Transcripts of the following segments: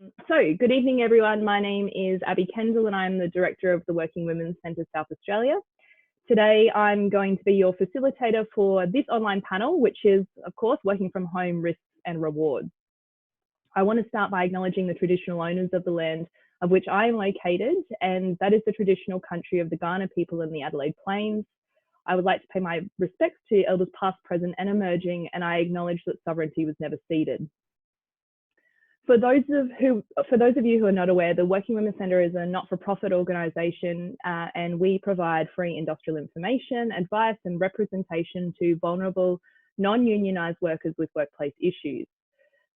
So, good evening, everyone. My name is Abby Kendall, and I'm the Director of the Working Women's Centre South Australia. Today, I'm going to be your facilitator for this online panel, which is, of course, Working from Home, Risks and Rewards. I want to start by acknowledging the traditional owners of the land of which I am located, and that is the traditional country of the Kaurna people in the Adelaide Plains. I would like to pay my respects to elders past, present and emerging, and I acknowledge that sovereignty was never ceded. For those of you who are not aware, the Working Women's Centre is a not-for-profit organisation, and we provide free industrial information, advice and representation to vulnerable, non-unionised workers with workplace issues.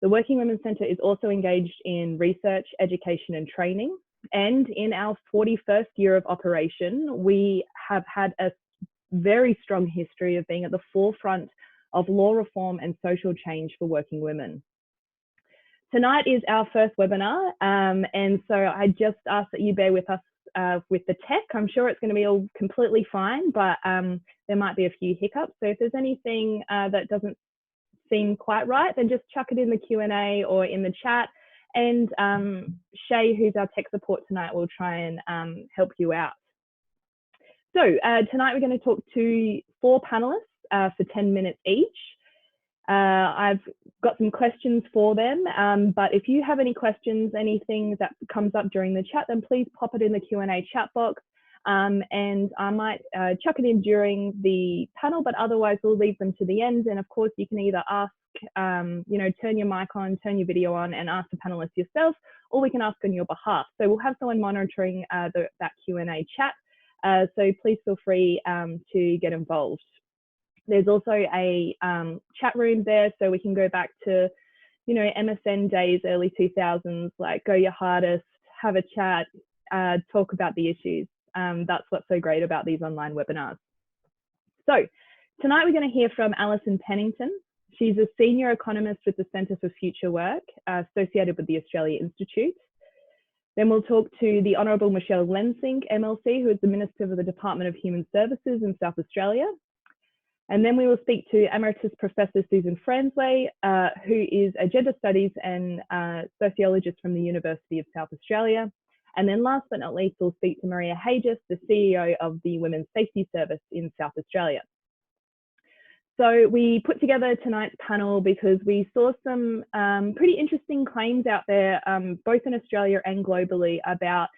The Working Women's Centre is also engaged in research, education and training, and in our 41st year of operation, we have had a very strong history of being at the forefront of law reform and social change for working women. Tonight is our first webinar, and so I just ask that you bear with us with the tech. I'm sure it's going to be all completely fine, but there might be a few hiccups. So if there's anything that doesn't seem quite right, then just chuck it in the Q&A or in the chat, and Shay, who's our tech support tonight, will try and help you out. So tonight we're going to talk to 4 panelists for 10 minutes each. I've got some questions for them, but if you have any questions, anything that comes up during the chat, then please pop it in the Q&A chat box, and I might chuck it in during the panel, but otherwise we'll leave them to the end. And of course, you can either ask, turn your mic on, turn your video on and ask the panelists yourself, or we can ask on your behalf. So we'll have someone monitoring that Q&A chat, so please feel free to get involved. There's also a chat room there, so we can go back to, MSN days, early 2000s, like go your hardest, have a chat, talk about the issues. That's what's so great about these online webinars. So tonight we're going to hear from Alison Pennington. She's a senior economist with the Centre for Future Work, associated with the Australia Institute. Then we'll talk to the Honourable Michelle Lensink, MLC, who is the Minister for the Department of Human Services in South Australia. And then we will speak to Emeritus Professor Susan Fransway, who is a gender studies and sociologist from the University of South Australia. And then last but not least, we'll speak to Maria Hages, the CEO of the Women's Safety Service in South Australia. So we put together tonight's panel because we saw some pretty interesting claims out there, both in Australia and globally, about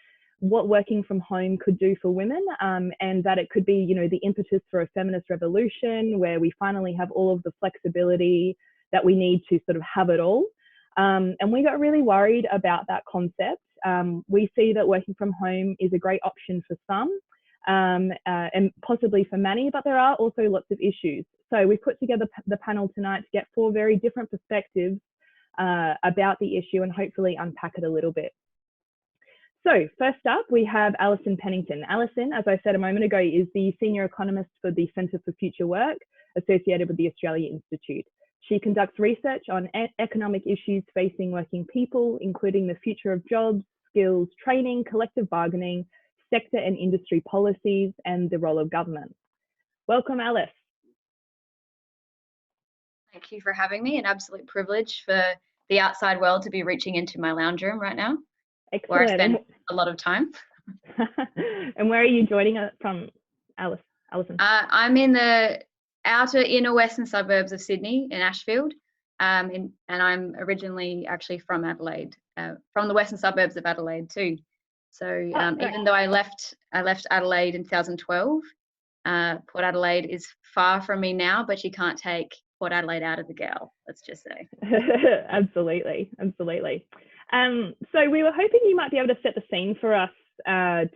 what working from home could do for women, and that it could be, the impetus for a feminist revolution where we finally have all of the flexibility that we need to sort of have it all. And we got really worried about that concept. We see that working from home is a great option for some, and possibly for many, but there are also lots of issues. So we put together the panel tonight to get 4 very different perspectives about the issue and hopefully unpack it a little bit. So first up, we have Alison Pennington. Alison, as I said a moment ago, is the Senior Economist for the Centre for Future Work, associated with the Australia Institute. She conducts research on economic issues facing working people, including the future of jobs, skills, training, collective bargaining, sector and industry policies, and the role of government. Welcome, Alice. Thank you for having me. An absolute privilege for the outside world to be reaching into my lounge room right now. Excellent. Where I spend a lot of time. And where are you joining us from, Alison? I'm in the outer inner western suburbs of Sydney in Ashfield, and I'm originally actually from Adelaide, from the western suburbs of Adelaide too. So even though I left Adelaide in 2012, Port Adelaide is far from me now, but you can't take Port Adelaide out of the girl, let's just say. Absolutely. So we were hoping you might be able to set the scene for us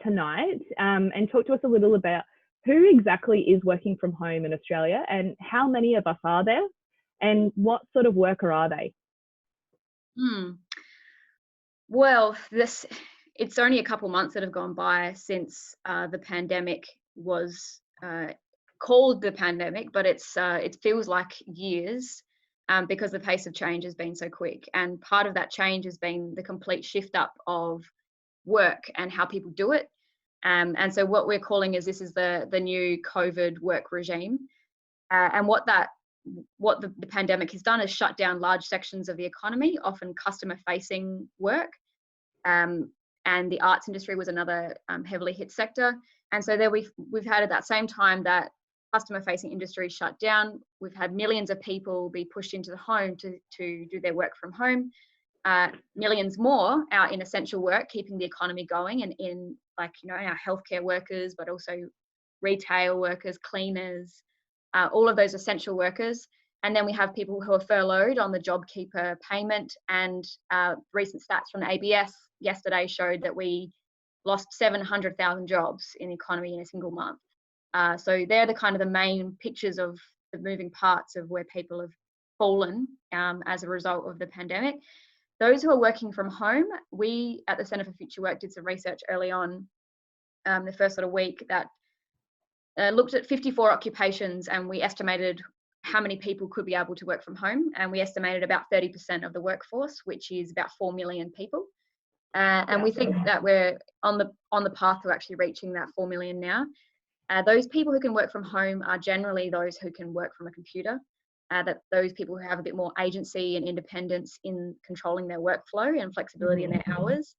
tonight, and talk to us a little about who exactly is working from home in Australia and how many of us are there and what sort of worker are they? Well, it's only a couple months that have gone by since the pandemic was called the pandemic, but it feels like years. Because the pace of change has been so quick. And part of that change has been the complete shift up of work and how people do it. And so what we're calling is this is the new COVID work regime. And what that what the pandemic has done is shut down large sections of the economy, often customer-facing work. And the arts industry was another heavily hit sector. And so there we've had at that same time that customer-facing industry shut down, we've had millions of people be pushed into the home to do their work from home. Millions more out in essential work, keeping the economy going, and in our healthcare workers, but also retail workers, cleaners, all of those essential workers. And then we have people who are furloughed on the JobKeeper payment. And recent stats from the ABS yesterday showed that we lost 700,000 jobs in the economy in a single month. So they're the main pictures of the moving parts of where people have fallen as a result of the pandemic. Those who are working from home, we at the Centre for Future Work did some research early on, the first sort of week, that looked at 54 occupations, and we estimated how many people could be able to work from home. And we estimated about 30% of the workforce, which is about 4 million people. And we think that we're on the path to actually reaching that 4 million now. Those people who can work from home are generally those who can work from a computer. That those people who have a bit more agency and independence in controlling their workflow and flexibility in their hours.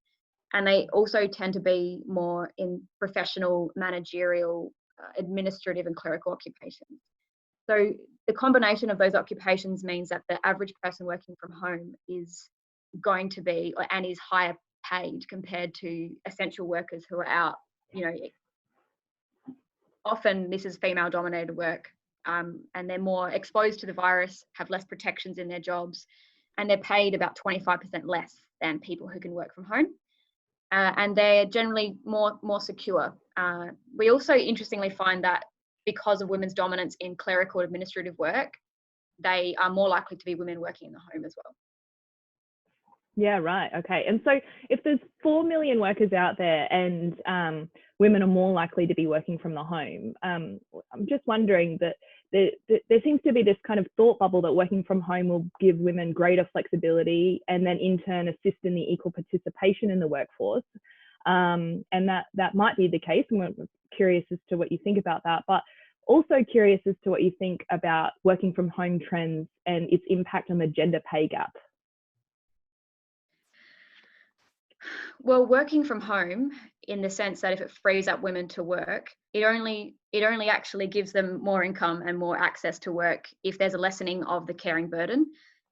And they also tend to be more in professional, managerial, administrative and clerical occupations. So the combination of those occupations means that the average person working from home is going to be, and is higher paid compared to essential workers who are out. Often this is female dominated work, and they're more exposed to the virus, have less protections in their jobs, and they're paid about 25% less than people who can work from home. And they're generally more secure. We also interestingly find that because of women's dominance in clerical administrative work, they are more likely to be women working in the home as well. Yeah, right. Okay. And so if there's 4 million workers out there and women are more likely to be working from the home, I'm just wondering that there seems to be this kind of thought bubble that working from home will give women greater flexibility and then in turn assist in the equal participation in the workforce. And that might be the case. I'm curious as to what you think about that, but also curious as to what you think about working from home trends and its impact on the gender pay gap. Well, working from home, in the sense that if it frees up women to work, it only actually gives them more income and more access to work if there's a lessening of the caring burden.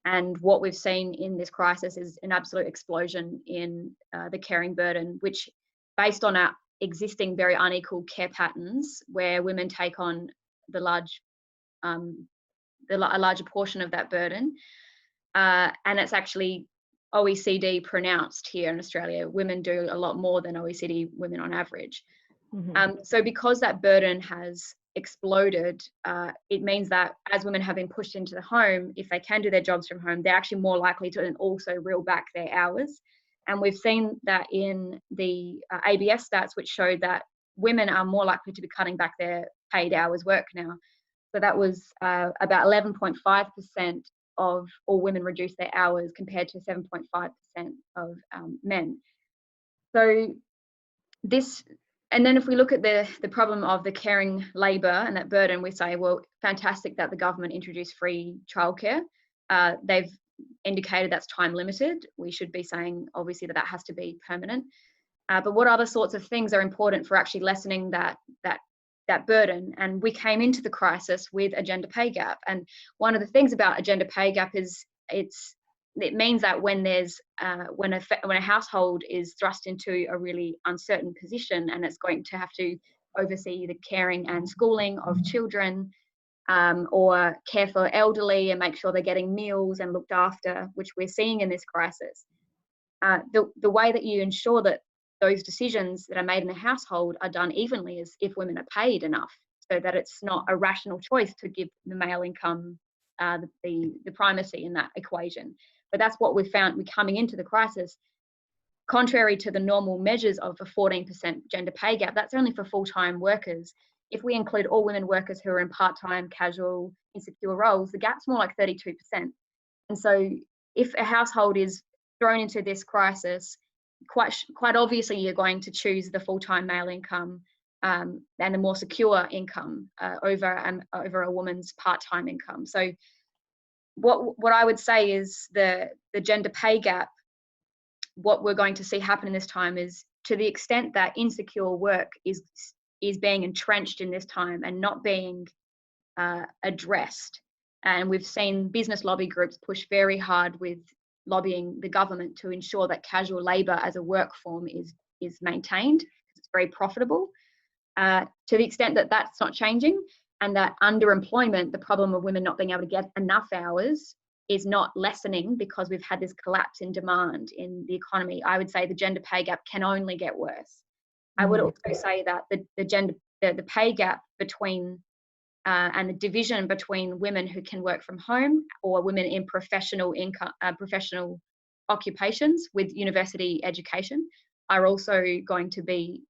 And what we've seen in this crisis is an absolute explosion in the caring burden, which, based on our existing very unequal care patterns, where women take on a larger portion of that burden, and it's actually OECD pronounced here in Australia. Women do a lot more than OECD women on average. So because that burden has exploded, it means that as women have been pushed into the home, if they can do their jobs from home, they're actually more likely to also reel back their hours. And we've seen that in the ABS stats, which showed that women are more likely to be cutting back their paid hours work now. So that was about 11.5% of all women reduced their hours compared to 7.5% of men. So this, and then if we look at the problem of the caring labour and that burden, we say, well, fantastic that the government introduced free childcare. They've indicated that's time limited. We should be saying, obviously, that has to be permanent. But what other sorts of things are important for actually lessening that burden? And we came into the crisis with a gender pay gap. And one of the things about a gender pay gap is it means that when there's when a household is thrust into a really uncertain position and it's going to have to oversee the caring and schooling of children, or care for elderly and make sure they're getting meals and looked after, which we're seeing in this crisis, the way that you ensure that those decisions that are made in the household are done evenly is if women are paid enough, so that it's not a rational choice to give the male income the primacy in that equation. But that's what we found coming into the crisis. Contrary to the normal measures of a 14% gender pay gap, that's only for full-time workers. If we include all women workers who are in part-time, casual, insecure roles, the gap's more like 32%. And so if a household is thrown into this crisis, quite obviously you're going to choose the full-time male income and a more secure income over a woman's part-time income. So what I would say is the gender pay gap, what we're going to see happen in this time is, to the extent that insecure work is being entrenched in this time and not being addressed. And we've seen business lobby groups push very hard with lobbying the government to ensure that casual labour as a work form is maintained. It's very profitable. To the extent that that's not changing, and that underemployment, the problem of women not being able to get enough hours, is not lessening because we've had this collapse in demand in the economy, I would say the gender pay gap can only get worse. I would also say that the pay gap between and the division between women who can work from home or women in professional occupations with university education are also going to be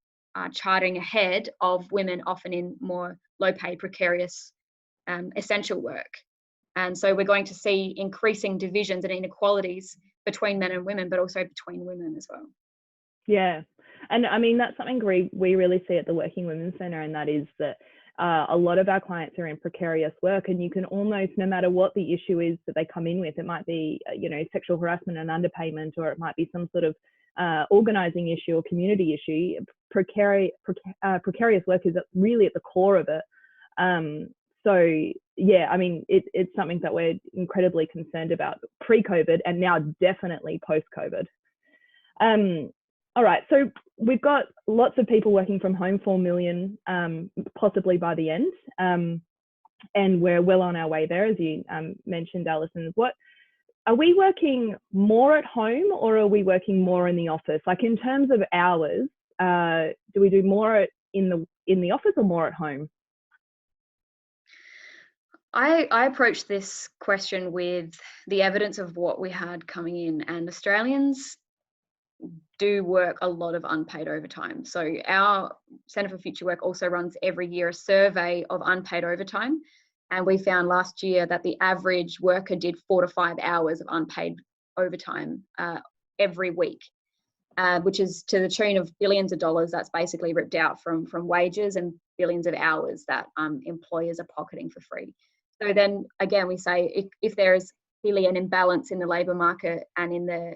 charting ahead of women often in more low-paid, precarious, essential work. And so we're going to see increasing divisions and inequalities between men and women, but also between women as well. Yeah. And I mean, that's something we really see at the Working Women's Centre, and that is that a lot of our clients are in precarious work, and you can almost, no matter what the issue is that they come in with, it might be, sexual harassment and underpayment, or it might be some sort of organising issue or community issue. Precarious work is really at the core of it. So yeah, I mean, it's something that we're incredibly concerned about pre-COVID and now definitely post-COVID. All right, so we've got lots of people working from home, 4 million, possibly by the end, and we're well on our way there, as you mentioned, Alison. Are we working more at home, or are we working more in the office? Like, in terms of hours, do we do more in the office or more at home? I approached this question with the evidence of what we had coming in, and Australians do work a lot of unpaid overtime. So our Centre for Future Work also runs every year a survey of unpaid overtime. And we found last year that the average worker did 4 to 5 hours of unpaid overtime every week, which is to the tune of billions of dollars that's basically ripped out from wages, and billions of hours that employers are pocketing for free. So then again, we say if there is really an imbalance in the labour market and in the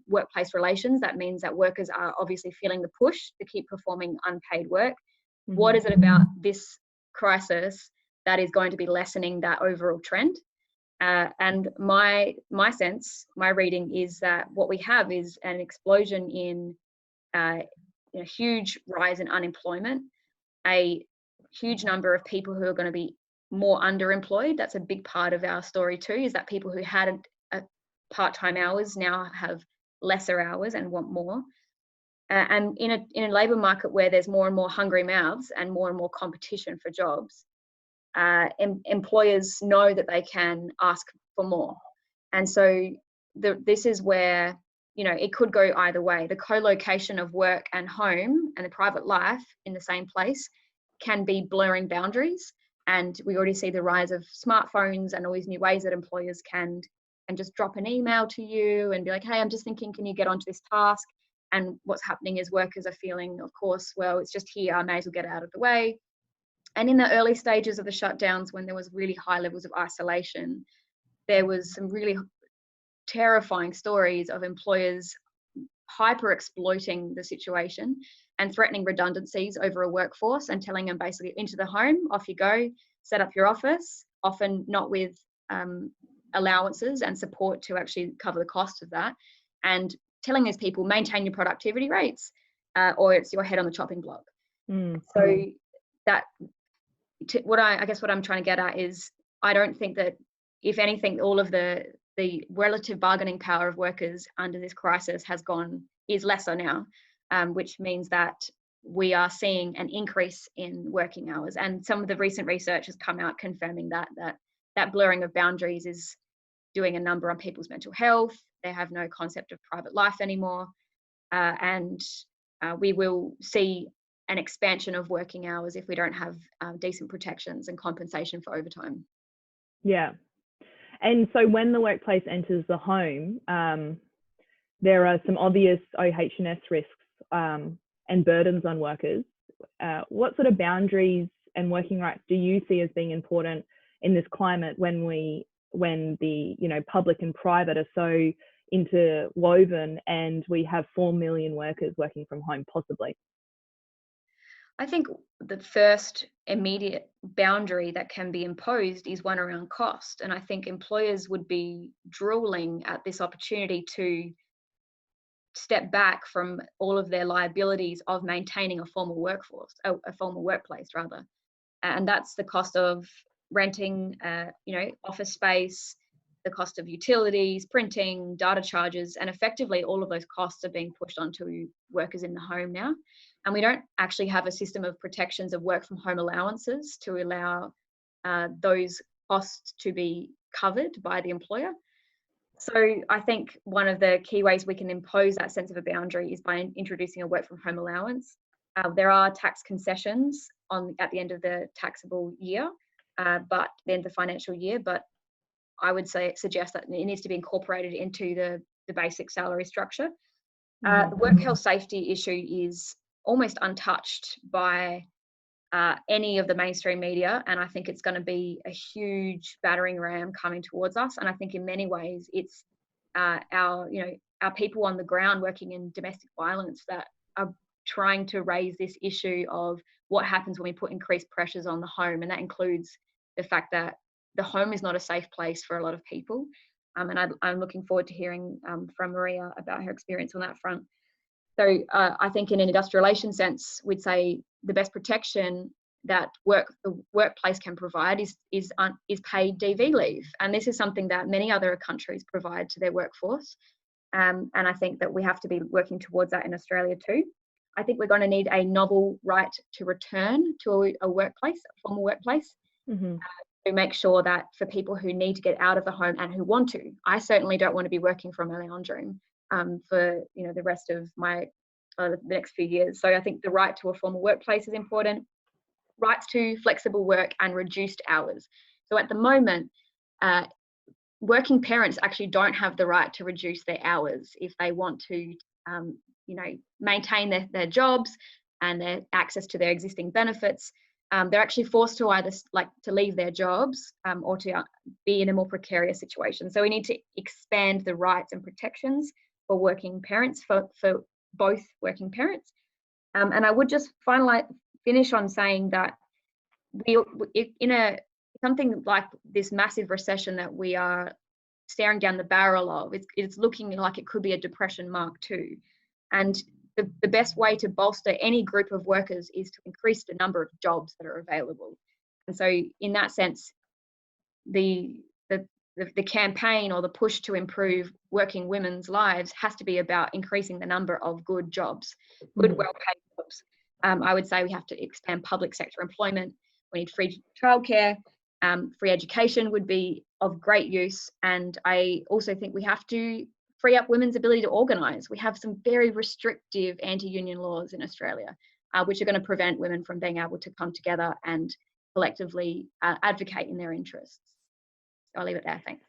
workplace relations, that means that workers are obviously feeling the push to keep performing unpaid work. Mm-hmm. What is it about this crisis that is going to be lessening that overall trend? And my sense, my reading is that what we have is an explosion in a huge rise in unemployment, a huge number of people who are going to be more underemployed. That's a big part of our story too, is that people who had a part-time hours now have lesser hours and want more. And in a labour market where there's more and more hungry mouths and more competition for jobs, employers know that they can ask for more. And so this is where, it could go either way. The co-location of work and home and the private life in the same place can be blurring boundaries. And we already see the rise of smartphones and all these new ways that employers can just drop an email to you and be like, hey, I'm just thinking, can you get onto this task? And what's happening is workers are feeling, of course, well, it's just here, I may as well get it out of the way. And in the early stages of the shutdowns, when there was really high levels of isolation, there was some really terrifying stories of employers hyper exploiting the situation and threatening redundancies over a workforce and telling them basically, into the home, off you go, set up your office, often not with allowances and support to actually cover the cost of that, and telling these people, maintain your productivity rates or it's your head on the chopping block. So that, what I'm trying to get at is, I don't think that, if anything, all of the relative bargaining power of workers under this crisis is lesser now, which means that we are seeing an increase in working hours. And some of the recent research has come out confirming that blurring of boundaries is doing a number on people's mental health. They have no concept of private life anymore. And we will see an expansion of working hours if we don't have decent protections and compensation for overtime. Yeah. And so when the workplace enters the home, there are some obvious OH&S risks and burdens on workers. what sort of boundaries and working rights do you see as being important in this climate when the public and private are so interwoven and we have 4 million workers working from home possibly? I think the first immediate boundary that can be imposed is one around cost. And I think employers would be drooling at this opportunity to step back from all of their liabilities of maintaining a formal workforce, a formal workplace rather. And that's the cost of renting, office space, the cost of utilities, printing, data charges, and effectively all of those costs are being pushed onto workers in the home now. And we don't actually have a system of protections of work from home allowances to allow those costs to be covered by the employer. So I think one of the key ways we can impose that sense of a boundary is by introducing a work from home allowance. There are tax concessions at the end of the taxable year, but the end of the financial year, but I would suggest that it needs to be incorporated into the basic salary structure. The work health safety issue is almost untouched by any of the mainstream media, and I think it's going to be a huge battering ram coming towards us. And I think in many ways it's our people on the ground working in domestic violence that are trying to raise this issue of what happens when we put increased pressures on the home, and that includes the fact that the home is not a safe place for a lot of people. And I'm looking forward to hearing from Maria about her experience on that front. So I think in an industrial relations sense, we'd say the best protection that the workplace can provide is paid DV leave. And this is something that many other countries provide to their workforce. And I think that we have to be working towards that in Australia too. I think we're going to need a novel right to return to a workplace, a formal workplace, to make sure that for people who need to get out of the home and who want to. I certainly don't want to be working from a lounge room for the rest of my the next few years. So I think the right to a formal workplace is important. Rights to flexible work and reduced hours. So at the moment, working parents actually don't have the right to reduce their hours if they want to, maintain their jobs and their access to their existing benefits. They're actually forced to either to leave their jobs or to be in a more precarious situation. So we need to expand the rights and protections for working parents, for both working parents. And I would just finish on saying that in something like this massive recession that we are staring down the barrel of, it's looking like it could be a depression Mark II. And the best way to bolster any group of workers is to increase the number of jobs that are available. And so in that sense, the campaign or the push to improve working women's lives has to be about increasing the number of good jobs, good well-paid jobs. I would say we have to expand public sector employment. We need free childcare. Free education would be of great use. And I also think we have to free up women's ability to organise. We have some very restrictive anti-union laws in Australia, which are going to prevent women from being able to come together and collectively advocate in their interests. So I'll leave it there. Thanks.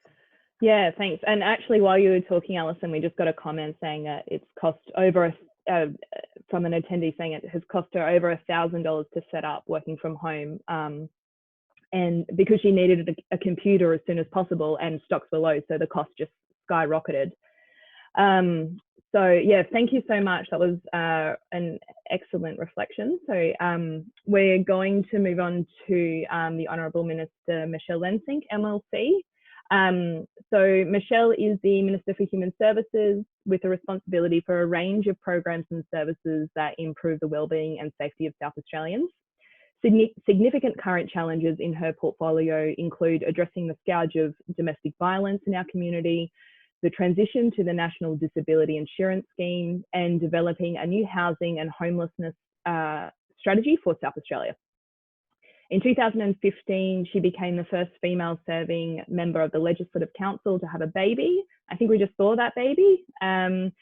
Yeah, thanks. And actually, while you were talking, Alison, we just got a comment saying that it's cost over from an attendee saying it has cost her over $1,000 to set up working from home. And because she needed a computer as soon as possible and stocks were low, so the cost just skyrocketed. So yeah, thank you so much. That was an excellent reflection. So we're going to move on to the Honourable Minister Michelle Lensink, MLC. So Michelle is the Minister for Human Services with a responsibility for a range of programs and services that improve the wellbeing and safety of South Australians. Significant current challenges in her portfolio include addressing the scourge of domestic violence in our community, the transition to the National Disability Insurance Scheme, and developing a new housing and homelessness strategy for South Australia. In 2015, she became the first female serving member of the Legislative Council to have a baby. I think we just saw that baby. And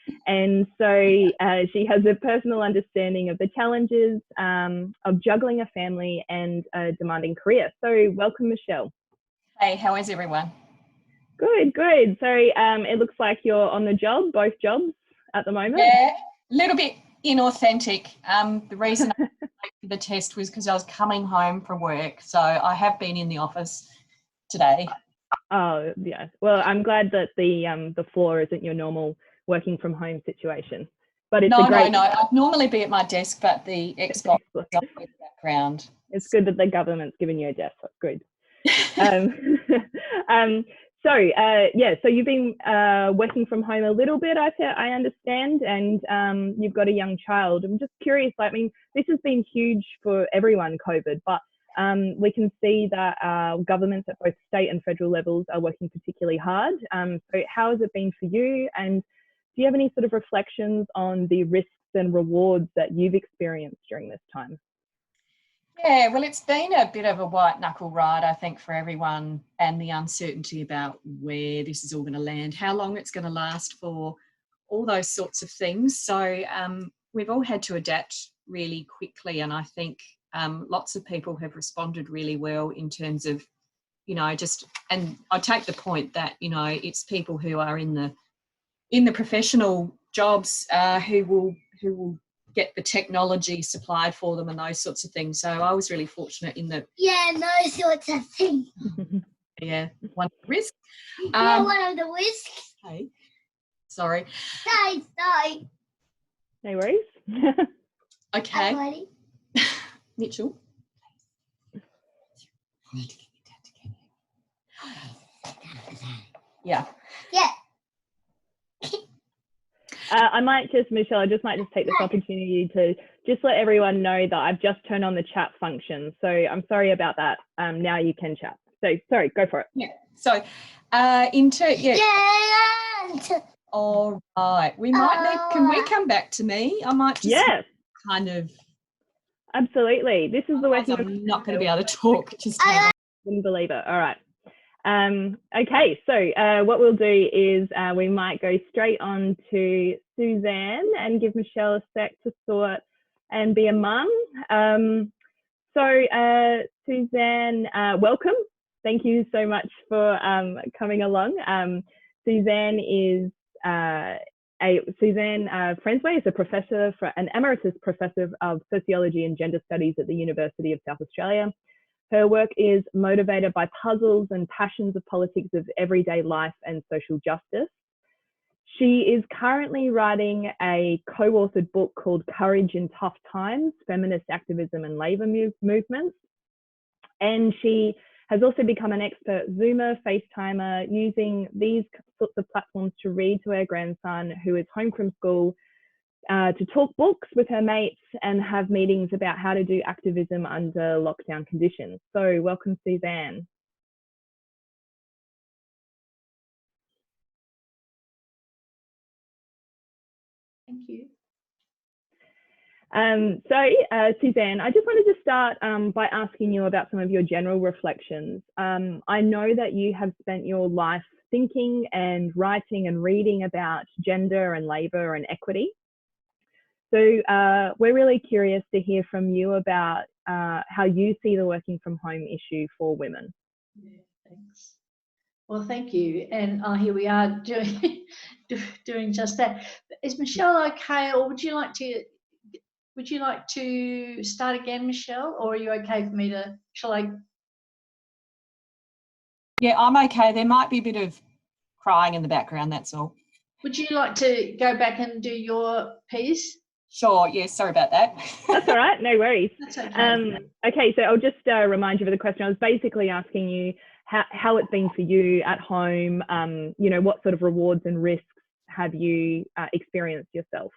so she has a personal understanding of the challenges of juggling a family and a demanding career. So welcome, Michelle. Hey, how is everyone? Good, good. So it looks like you're on the job, both jobs at the moment. Yeah, a little bit inauthentic. The reason I'm late for the test was because I was coming home from work. So I have been in the office today. Oh, yeah. Well, I'm glad that the floor isn't your normal working from home situation. But it's No, a great... no. I'd normally be at my desk, but the Xbox is up in the background. It's good that the government's given you a desk. That's good. So you've been working from home a little bit, I understand, and you've got a young child. I'm just curious, I mean, this has been huge for everyone, COVID, but we can see that governments at both state and federal levels are working particularly hard. So how has it been for you? And do you have any sort of reflections on the risks and rewards that you've experienced during this time? Yeah, well, it's been a bit of a white knuckle ride, I think, for everyone, and the uncertainty about where this is all going to land, how long it's going to last for, all those sorts of things. So we've all had to adapt really quickly, and I think lots of people have responded really well in terms of, you know, just, and I take the point that, you know, it's people who are in the professional jobs who will get the technology supplied for them and those sorts of things. So I was really fortunate in that. Yeah, those sorts of things. Yeah, one of the risks. Yeah, one of the risks. Okay, sorry. Sorry. No worries. Okay, Ready? Mitchell. Yeah. Yeah. Michelle, I just might take this opportunity to just let everyone know that I've just turned on the chat function. So I'm sorry about that. Now you can chat. So sorry, go for it. Yeah. So all right. We might need, can we come back to me? I might just kind of. Absolutely. This is the way I'm not going to be able to talk. Just wouldn't believe it. All right. Okay, so what we'll do is we might go straight on to Suzanne and give Michelle a sec to sort and be a mum. Suzanne, welcome. Thank you so much for coming along. Suzanne is Suzanne Frensway is an emeritus professor of sociology and gender studies at the University of South Australia. Her work is motivated by puzzles and passions of politics of everyday life and social justice. She is currently writing a co-authored book called Courage in Tough Times, Feminist Activism and Labour Movements. And she has also become an expert Zoomer, FaceTimer, using these sorts of platforms to read to her grandson, who is home from school, to talk books with her mates and have meetings about how to do activism under lockdown conditions. So welcome, Suzanne. Thank you. Suzanne, I just wanted to start by asking you about some of your general reflections. I know that you have spent your life thinking and writing and reading about gender and labour and equity. So we're really curious to hear from you about how you see the working from home issue for women. Yeah, thanks. Well, thank you. And here we are doing just that. Is Michelle okay, or would you like to start again, Michelle, or are you okay for me to? Shall I? Yeah, I'm okay. There might be a bit of crying in the background. That's all. Would you like to go back and do your piece? Sure, yeah, sorry about that. That's all right, no worries. That's okay. Okay, so I'll just remind you of the question. I was basically asking you how it's been for you at home, you know, what sort of rewards and risks have you experienced yourself?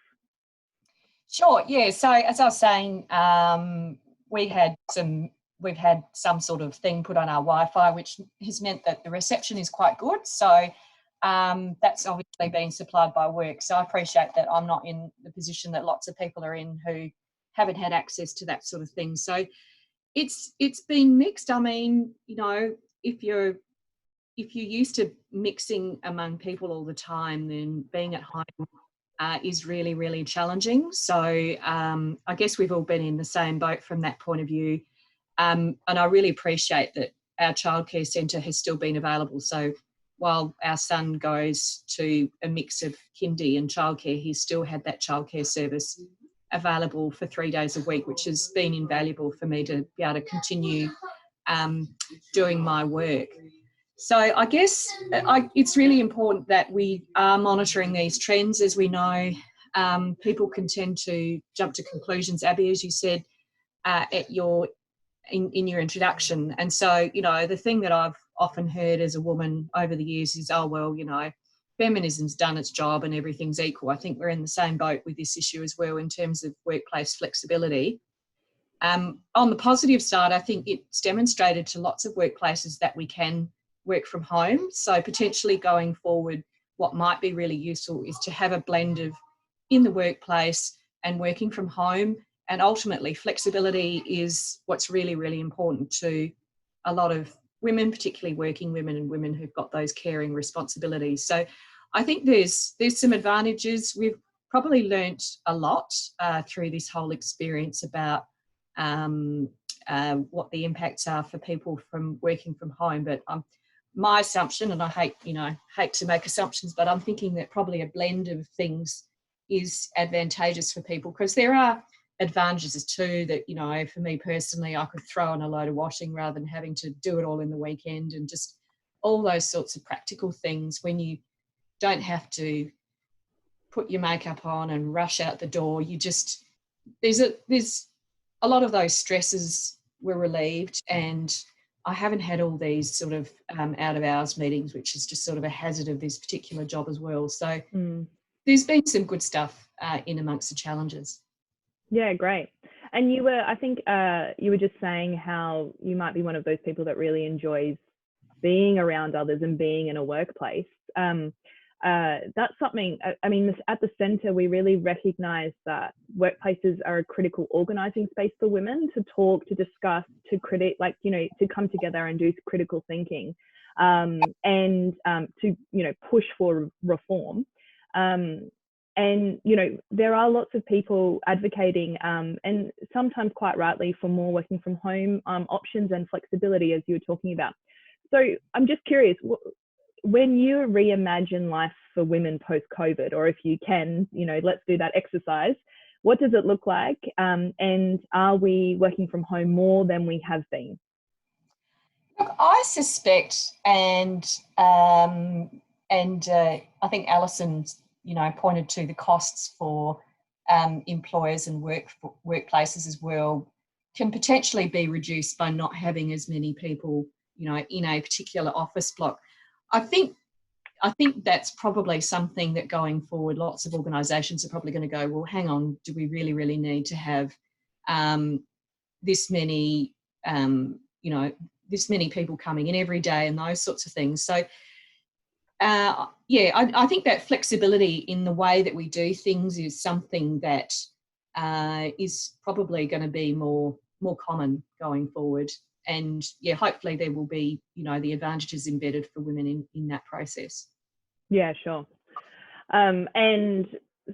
Sure, yeah, so as I was saying, we've had some sort of thing put on our Wi-Fi, which has meant that the reception is quite good. So that's obviously been supplied by work. So I appreciate that I'm not in the position that lots of people are in who haven't had access to that sort of thing. So it's been mixed. I mean, you know, if you're used to mixing among people all the time, then being at home is really, really challenging. So I guess we've all been in the same boat from that point of view. And I really appreciate that our childcare centre has still been available. So while our son goes to a mix of kindy and childcare, he's still had that childcare service available for 3 days a week, which has been invaluable for me to be able to continue doing my work. So I guess it's really important that we are monitoring these trends. As we know, people can tend to jump to conclusions, Abby, as you said in your introduction. And so, you know, the thing that I've often heard as a woman over the years is, oh, well, you know, feminism's done its job and everything's equal. I think we're in the same boat with this issue as well in terms of workplace flexibility. On the positive side, I think it's demonstrated to lots of workplaces that we can work from home. So potentially going forward, what might be really useful is to have a blend of in the workplace and working from home. And ultimately, flexibility is what's really, really important to a lot of women, particularly working women and women who've got those caring responsibilities. So I think there's some advantages. We've probably learnt a lot through this whole experience about what the impacts are for people from working from home. But my assumption, and I hate to make assumptions, but I'm thinking that probably a blend of things is advantageous for people, because there are advantages too that, you know, for me personally, I could throw on a load of washing rather than having to do it all in the weekend, and just all those sorts of practical things when you don't have to put your makeup on and rush out the door. You just, there's a lot of those stresses were relieved, and I haven't had all these sort of out of hours meetings, which is just sort of a hazard of this particular job as well. So there's been some good stuff in amongst the challenges. Yeah, great. And you were, I think you were just saying how you might be one of those people that really enjoys being around others and being in a workplace. That's something, I mean, at the centre, we really recognise that workplaces are a critical organising space for women to talk, to discuss, to critique, like, you know, to come together and do critical thinking, and to, you know, push for reform. And, you know, there are lots of people advocating, and sometimes quite rightly, for more working from home options and flexibility, as you were talking about. So I'm just curious, when you reimagine life for women post-COVID, or if you can, you know, let's do that exercise, what does it look like? And are we working from home more than we have been? Look, I suspect, and I think Alison, you know, pointed to the costs for employers and workplaces as well, can potentially be reduced by not having as many people, you know, in a particular office block. I think that's probably something that going forward, lots of organisations are probably going to go, well, hang on, do we really, really need to have this many, you know, this many people coming in every day and those sorts of things. So, yeah, I think that flexibility in the way that we do things is something that is probably going to be more common going forward. And yeah, hopefully there will be, you know, the advantages embedded for women in that process. Yeah, sure. And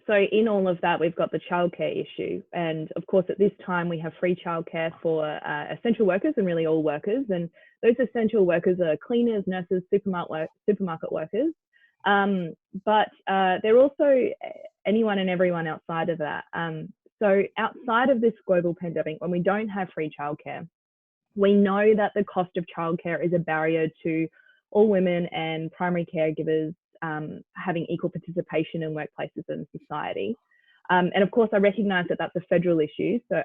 so in all of that, we've got the childcare issue. And of course, at this time, we have free childcare for essential workers and really all workers. And those essential workers are cleaners, nurses, supermarket workers. But they're also anyone and everyone outside of that. So outside of this global pandemic, when we don't have free childcare, we know that the cost of childcare is a barrier to all women and primary caregivers having equal participation in workplaces and society. And of course, I recognise that that's a federal issue. So,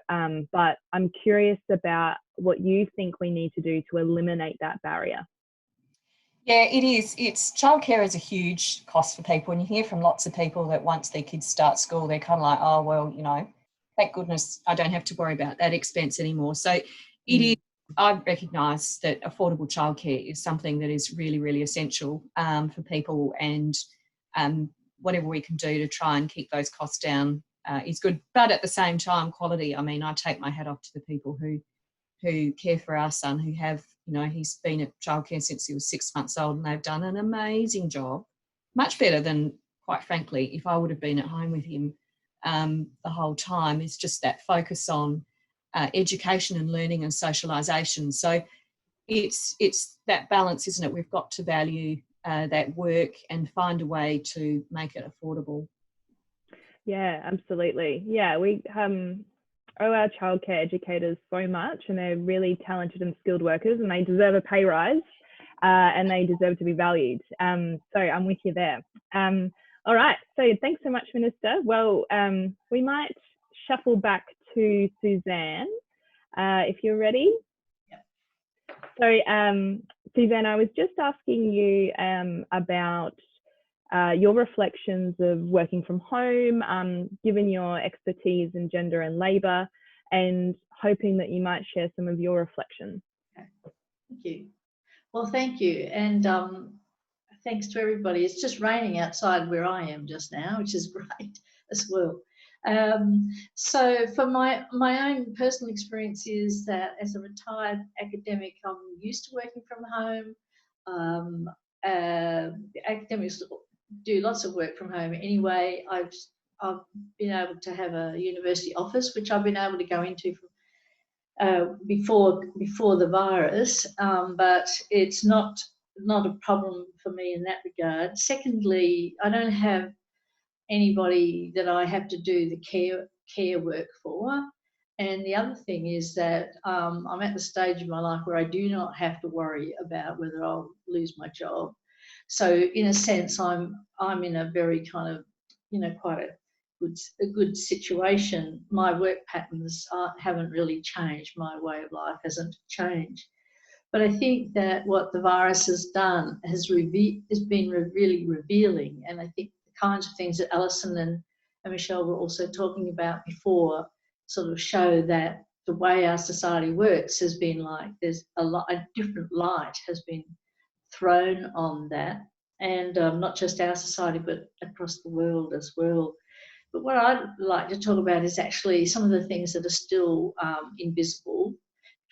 but I'm curious about what you think we need to do to eliminate that barrier. Yeah, it is. Childcare is a huge cost for people, and you hear from lots of people that once their kids start school, they're kind of like, oh, well, you know, thank goodness I don't have to worry about that expense anymore. So it is. I recognise that affordable childcare is something that is really, really essential for people, and whatever we can do to try and keep those costs down is good. But at the same time, quality, I mean, I take my hat off to the people who care for our son, who have, you know, he's been at childcare since he was 6 months old, and they've done an amazing job, much better than, quite frankly, if I would have been at home with him the whole time. It's just that focus on education and learning and socialisation. So it's that balance, isn't it? We've got to value that work and find a way to make it affordable. Yeah, absolutely. Yeah, we owe our childcare educators so much, and they're really talented and skilled workers, and they deserve a pay rise, and they deserve to be valued. So I'm with you there. All right, so thanks so much, Minister. Well, we might shuffle back to Suzanne, if you're ready. So, Suzanne, I was just asking you about your reflections of working from home, given your expertise in gender and labour, and hoping that you might share some of your reflections. Okay. Thank you. Well, thank you. And thanks to everybody. It's just raining outside where I am just now, which is great as well. So for my own personal experience is that as a retired academic, I'm used to working from home. Academics do lots of work from home anyway. I've been able to have a university office, which I've been able to go into before the virus, but it's not a problem for me in that regard. Secondly, I don't have anybody that I have to do the care work for. And the other thing is that I'm at the stage of my life where I do not have to worry about whether I'll lose my job. So in a sense, I'm in a very kind of, quite a good situation. My work patterns haven't really changed. My way of life hasn't changed. But I think that what the virus has done has been really revealing. And I think the kinds of things that Alison and Michelle were also talking about before sort of show that the way our society works has been like there's a different light has been thrown on that, and not just our society but across the world as well. But what I'd like to talk about is actually some of the things that are still invisible,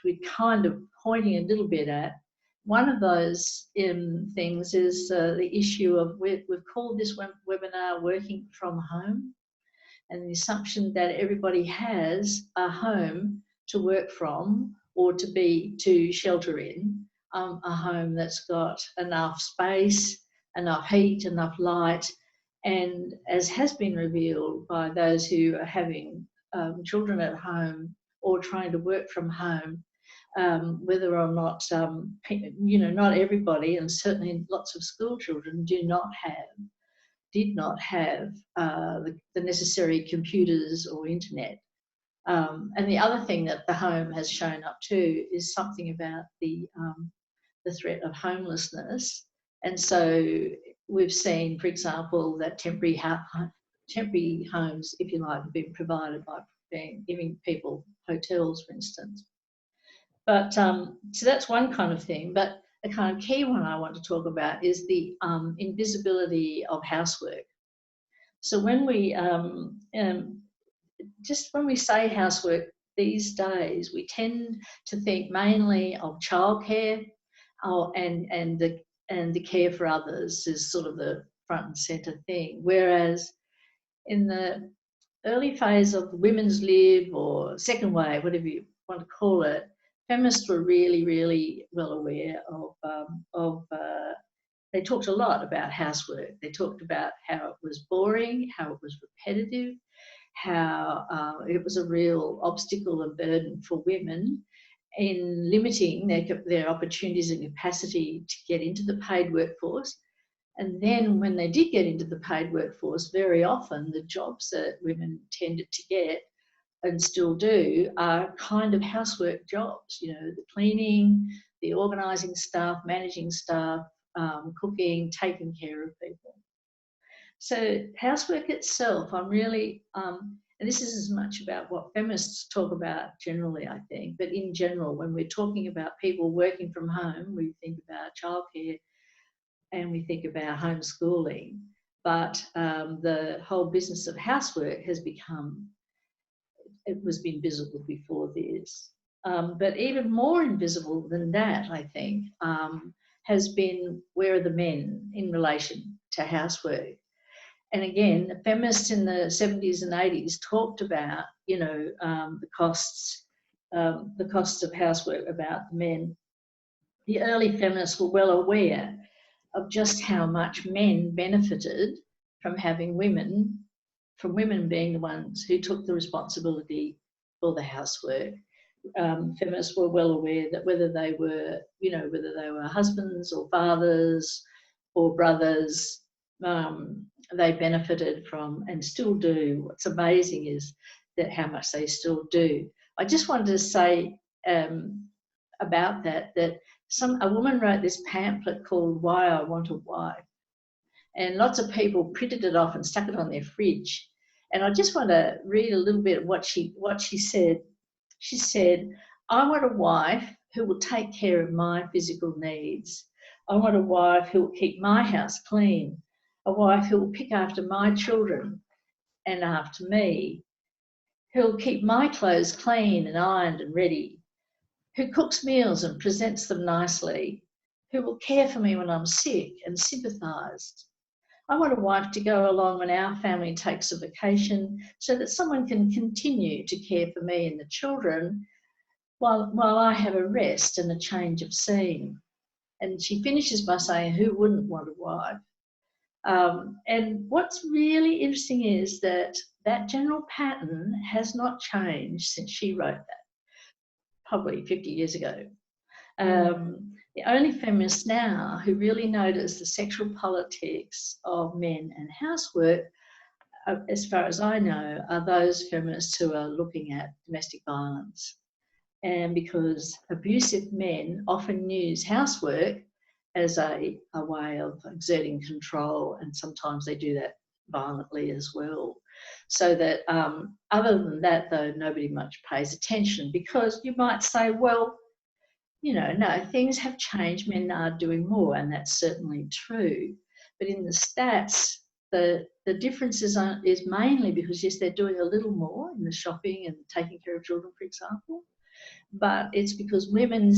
which we're kind of pointing a little bit at. One of those things is the issue of, we've called this webinar Working from Home, and the assumption that everybody has a home to work from or to shelter in, a home that's got enough space, enough heat, enough light, and as has been revealed by those who are having children at home or trying to work from home, whether or not, not everybody, and certainly lots of school children did not have the necessary computers or internet. And the other thing that the home has shown up too is something about the threat of homelessness. And so we've seen, for example, that temporary homes, if you like, have been provided by giving people hotels, for instance. But so that's one kind of thing. But the kind of key one I want to talk about is the invisibility of housework. So when we when we say housework these days, we tend to think mainly of childcare, and the care for others is sort of the front and centre thing. Whereas in the early phase of women's lib or second wave, whatever you want to call it, feminists were really, really well aware of they talked a lot about housework. They talked about how it was boring, how it was repetitive, how it was a real obstacle and burden for women in limiting their opportunities and capacity to get into the paid workforce. And then when they did get into the paid workforce, very often the jobs that women tended to get and still do are kind of housework jobs, the cleaning, the organising staff, managing staff, cooking, taking care of people. So housework itself, I'm really, and this is as much about what feminists talk about generally, I think, but in general, when we're talking about people working from home, we think about childcare and we think about homeschooling, but the whole business of housework has become, it was invisible before this. But even more invisible than that, I think, has been, where are the men in relation to housework? And again, the feminists in the 70s and 80s talked about, the costs of housework about the men. The early feminists were well aware of just how much men benefited from having women from women being the ones who took the responsibility for the housework. Feminists were well aware that whether they were husbands or fathers or brothers, they benefited from and still do. What's amazing is that how much they still do. I just wanted to say about that a woman wrote this pamphlet called Why I Want a Wife, and lots of people printed it off and stuck it on their fridge. And I just want to read a little bit of what she said. She said, I want a wife who will take care of my physical needs. I want a wife who will keep my house clean, a wife who will pick after my children and after me, who will keep my clothes clean and ironed and ready, who cooks meals and presents them nicely, who will care for me when I'm sick and sympathise. I want a wife to go along when our family takes a vacation so that someone can continue to care for me and the children while I have a rest and a change of scene. And she finishes by saying, who wouldn't want a wife? And what's really interesting is that general pattern has not changed since she wrote that, probably 50 years ago. The only feminists now who really notice the sexual politics of men and housework, as far as I know, are those feminists who are looking at domestic violence. And because abusive men often use housework as a way of exerting control, and sometimes they do that violently as well. So that other than that, though, nobody much pays attention, because you might say, well, no, things have changed, men are doing more, and that's certainly true. But in the stats, the difference is mainly because, yes, they're doing a little more in the shopping and taking care of children, for example, but it's because women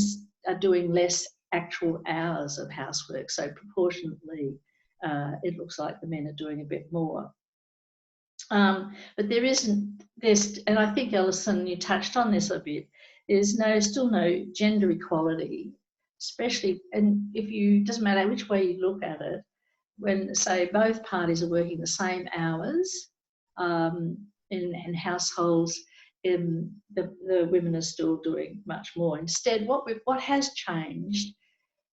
are doing less actual hours of housework. So proportionately, it looks like the men are doing a bit more. But there's, and I think, Alison, you touched on this a bit, there's still no gender equality, especially, and doesn't matter which way you look at it, when, say, both parties are working the same hours in households, the women are still doing much more. Instead, what has changed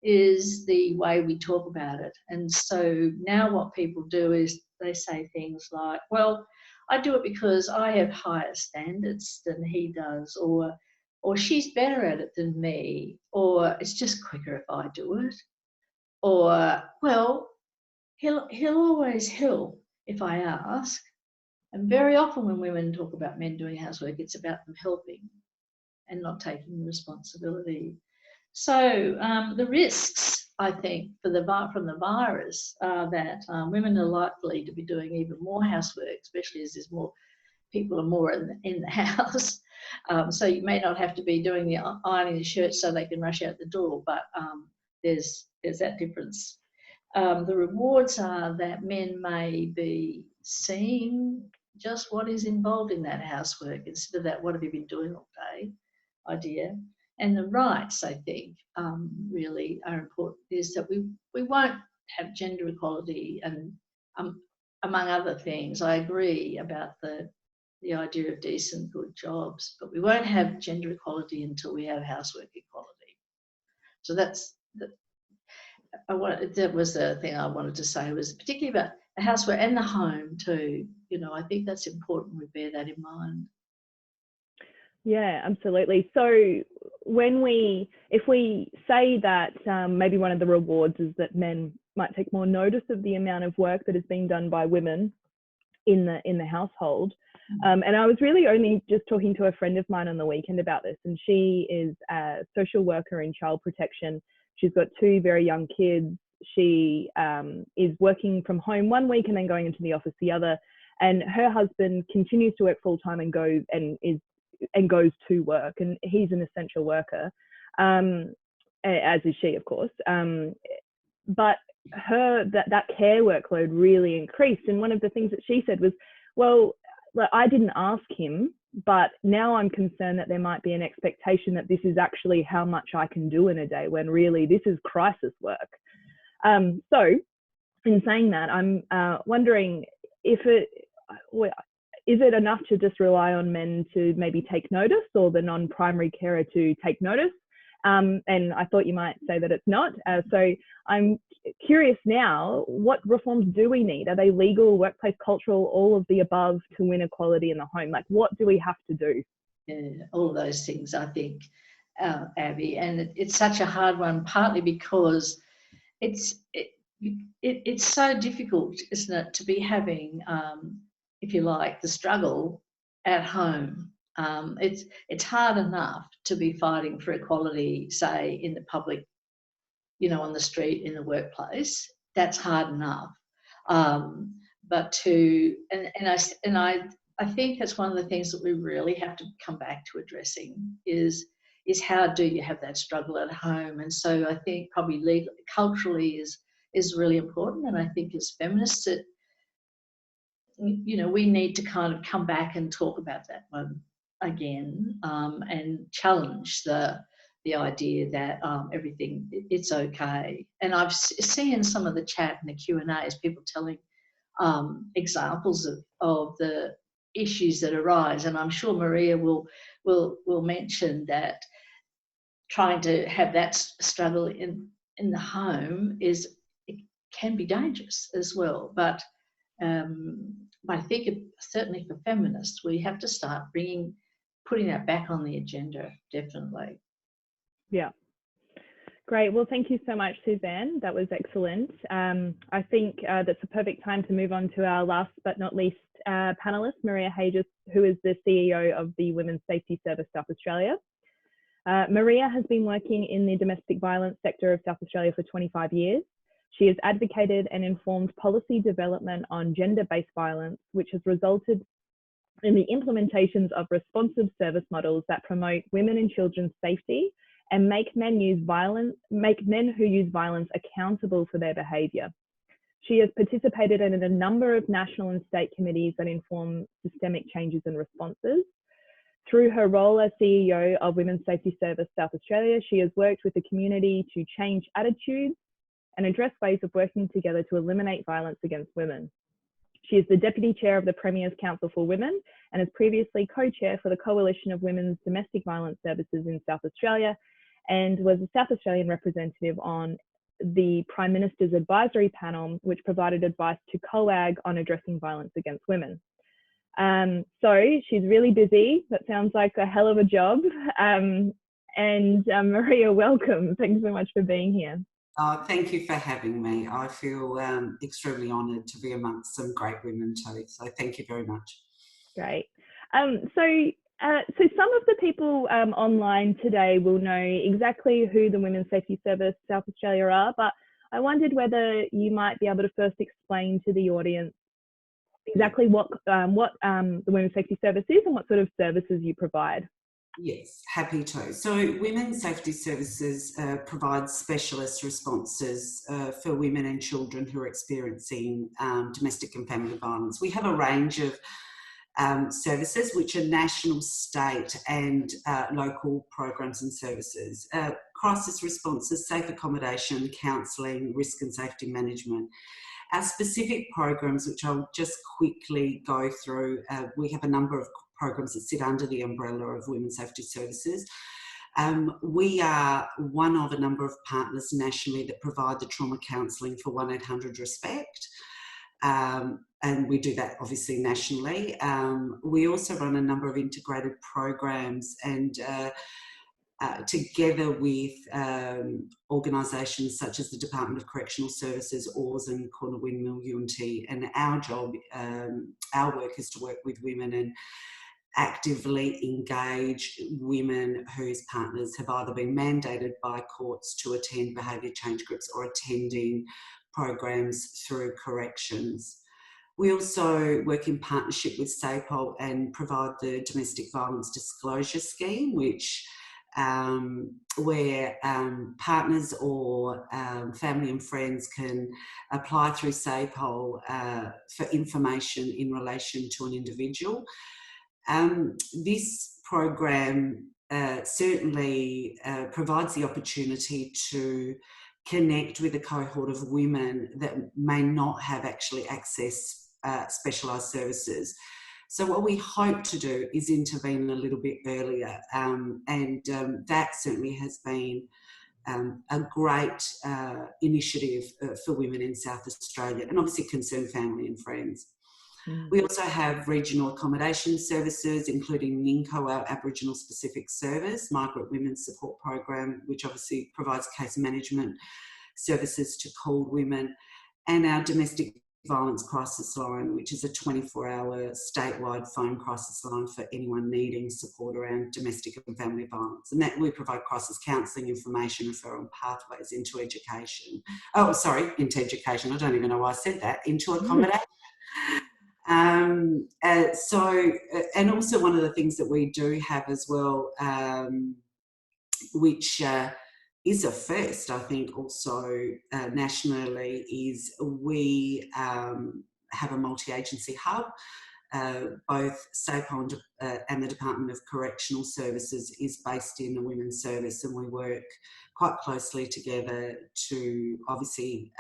is the way we talk about it. And so now what people do is they say things like, well, I do it because I have higher standards than he does, or she's better at it than me, or it's just quicker if I do it, or, well, he'll always help if I ask. And very often when women talk about men doing housework, it's about them helping and not taking responsibility. So the risks, I think, from the virus are that women are likely to be doing even more housework, especially as there's more people are more in the house. So you may not have to be doing the ironing the shirts so they can rush out the door, but there's that difference. The rewards are that men may be seeing just what is involved in that housework instead of that, what have you been doing all day idea. And the rights, I think, really are important, is that we won't have gender equality, and among other things, I agree about the idea of decent, good jobs, but we won't have gender equality until we have housework equality. So that was the thing I wanted to say, was particularly about the housework and the home too. I think that's important we bear that in mind. Yeah, absolutely. So if we say that maybe one of the rewards is that men might take more notice of the amount of work that is being done by women in the household. And I was really only just talking to a friend of mine on the weekend about this, and she is a social worker in child protection. She's got 2 very young kids. She is working from home one week and then going into the office the other. And her husband continues to work full time and goes to work, and he's an essential worker, as is she, of course. But that care workload really increased. And one of the things that she said was, well, I didn't ask him, but now I'm concerned that there might be an expectation that this is actually how much I can do in a day, when really this is crisis work. So in saying that, I'm wondering if is it enough to just rely on men to maybe take notice, or the non-primary carer to take notice? And I thought you might say that it's not. So I'm curious now, what reforms do we need? Are they legal, workplace, cultural, all of the above to win equality in the home? Like, what do we have to do? Yeah, all of those things, I think, Abby. And it's such a hard one, partly because it's so difficult, isn't it, to be having, if you like, the struggle at home. It's hard enough to be fighting for equality, say, in the public, you know, on the street, in the workplace. That's hard enough. But to, I think that's one of the things that we really have to come back to addressing is how do you have that struggle at home? And so I think probably culturally is really important. And I think as feminists, you know, we need to kind of come back and talk about that one again, and challenge the idea that everything, it's okay. And I've seen some of the chat and the Q&As, people telling examples of the issues that arise, and I'm sure Maria will mention that trying to have that struggle in the home it can be dangerous as well. But I think certainly for feminists, we have to start putting that back on the agenda, definitely. Yeah. Great. Well, thank you so much, Suzanne. That was excellent. I think that's a perfect time to move on to our last but not least panellist, Maria Hages, who is the CEO of the Women's Safety Service South Australia. Maria has been working in the domestic violence sector of South Australia for 25 years. She has advocated and informed policy development on gender-based violence, which has resulted in the implementations of responsive service models that promote women and children's safety and make men who use violence accountable for their behaviour. She has participated in a number of national and state committees that inform systemic changes and responses. Through her role as CEO of Women's Safety Service South Australia, she has worked with the community to change attitudes and address ways of working together to eliminate violence against women. She is the Deputy Chair of the Premier's Council for Women and is previously Co-Chair for the Coalition of Women's Domestic Violence Services in South Australia, and was a South Australian representative on the Prime Minister's Advisory Panel, which provided advice to COAG on addressing violence against women. So she's really busy. That sounds like a hell of a job. Maria, welcome. Thanks so much for being here. Thank you for having me. I feel extremely honoured to be amongst some great women too. So thank you very much. Great. So some of the people online today will know exactly who the Women's Safety Service South Australia are, but I wondered whether you might be able to first explain to the audience exactly what the Women's Safety Service is and what sort of services you provide. Yes, happy to. So Women's Safety Services provides specialist responses for women and children who are experiencing domestic and family violence. We have a range of services which are national, state and local programs and services. Crisis responses, safe accommodation, counselling, risk and safety management. Our specific programs, which I'll just quickly go through, we have a number of programs that sit under the umbrella of Women's Safety Services. We are one of a number of partners nationally that provide the trauma counselling for 1800-RESPECT. And we do that obviously nationally. We also run a number of integrated programs and together with organisations such as the Department of Correctional Services, Oars and Corner Windmill UMT. And our job, our work is to work with women and actively engage women whose partners have either been mandated by courts to attend behaviour change groups or attending programs through corrections. We also work in partnership with SAPOL and provide the Domestic Violence Disclosure Scheme, which where partners or family and friends can apply through SAPOL for information in relation to an individual. This program certainly provides the opportunity to connect with a cohort of women that may not have actually access specialised services. So what we hope to do is intervene a little bit earlier, and that certainly has been a great initiative for women in South Australia, and obviously concerned family and friends. We also have regional accommodation services, including NINCO, our Aboriginal specific service, Migrant Women's Support Program, which obviously provides case management services to called women, and our domestic violence crisis line, which is a 24-hour statewide phone crisis line for anyone needing support around domestic and family violence. And that we provide crisis counselling, information, referral and pathways into education. Oh, sorry, into education. I don't even know why I said that. Into accommodation. And also one of the things that we do have as well, which is a first, I think, also nationally, is we have a multi-agency hub. Both SAPO and the Department of Correctional Services is based in the Women's Service, and we work quite closely together to obviously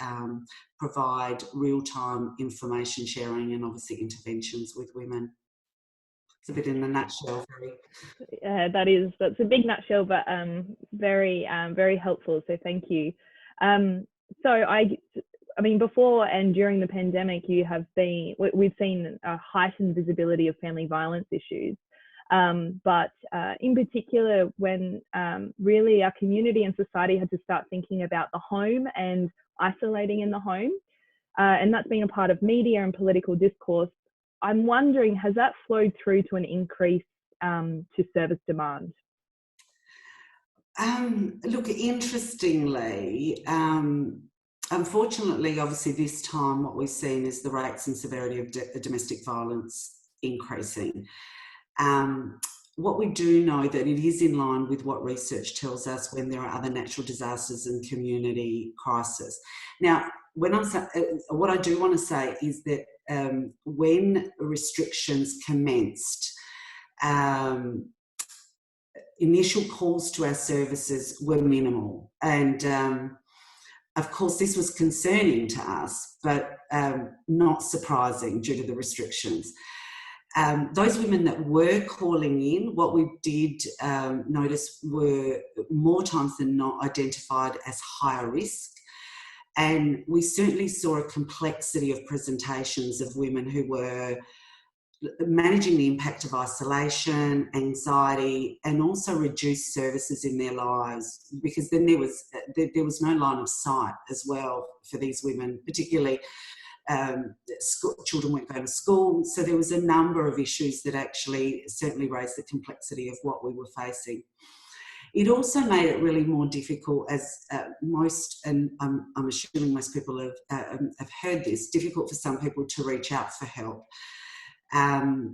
provide real-time information sharing and obviously interventions with women. It's a bit in a nutshell. That's a big nutshell, but very helpful. So thank you. So I mean, before and during the pandemic, we've seen a heightened visibility of family violence issues. But in particular, when really our community and society had to start thinking about the home and isolating in the home, and that's been a part of media and political discourse. I'm wondering, has that flowed through to an increase to service demand? Look, interestingly, unfortunately, obviously this time what we've seen is the rates and severity of domestic violence increasing. What we do know that it is in line with what research tells us when there are other natural disasters and community crisis. Now, what I do want to say is that when restrictions commenced, initial calls to our services were minimal, and of course this was concerning to us, but not surprising due to the restrictions. Those women that were calling in, what we did notice were more times than not identified as higher risk. And we certainly saw a complexity of presentations of women who were managing the impact of isolation, anxiety, and also reduced services in their lives, because then there was no line of sight as well for these women, particularly children weren't going to school. So there was a number of issues that actually certainly raised the complexity of what we were facing. It also made it really more difficult, as and I'm assuming most people have heard this, difficult for some people to reach out for help.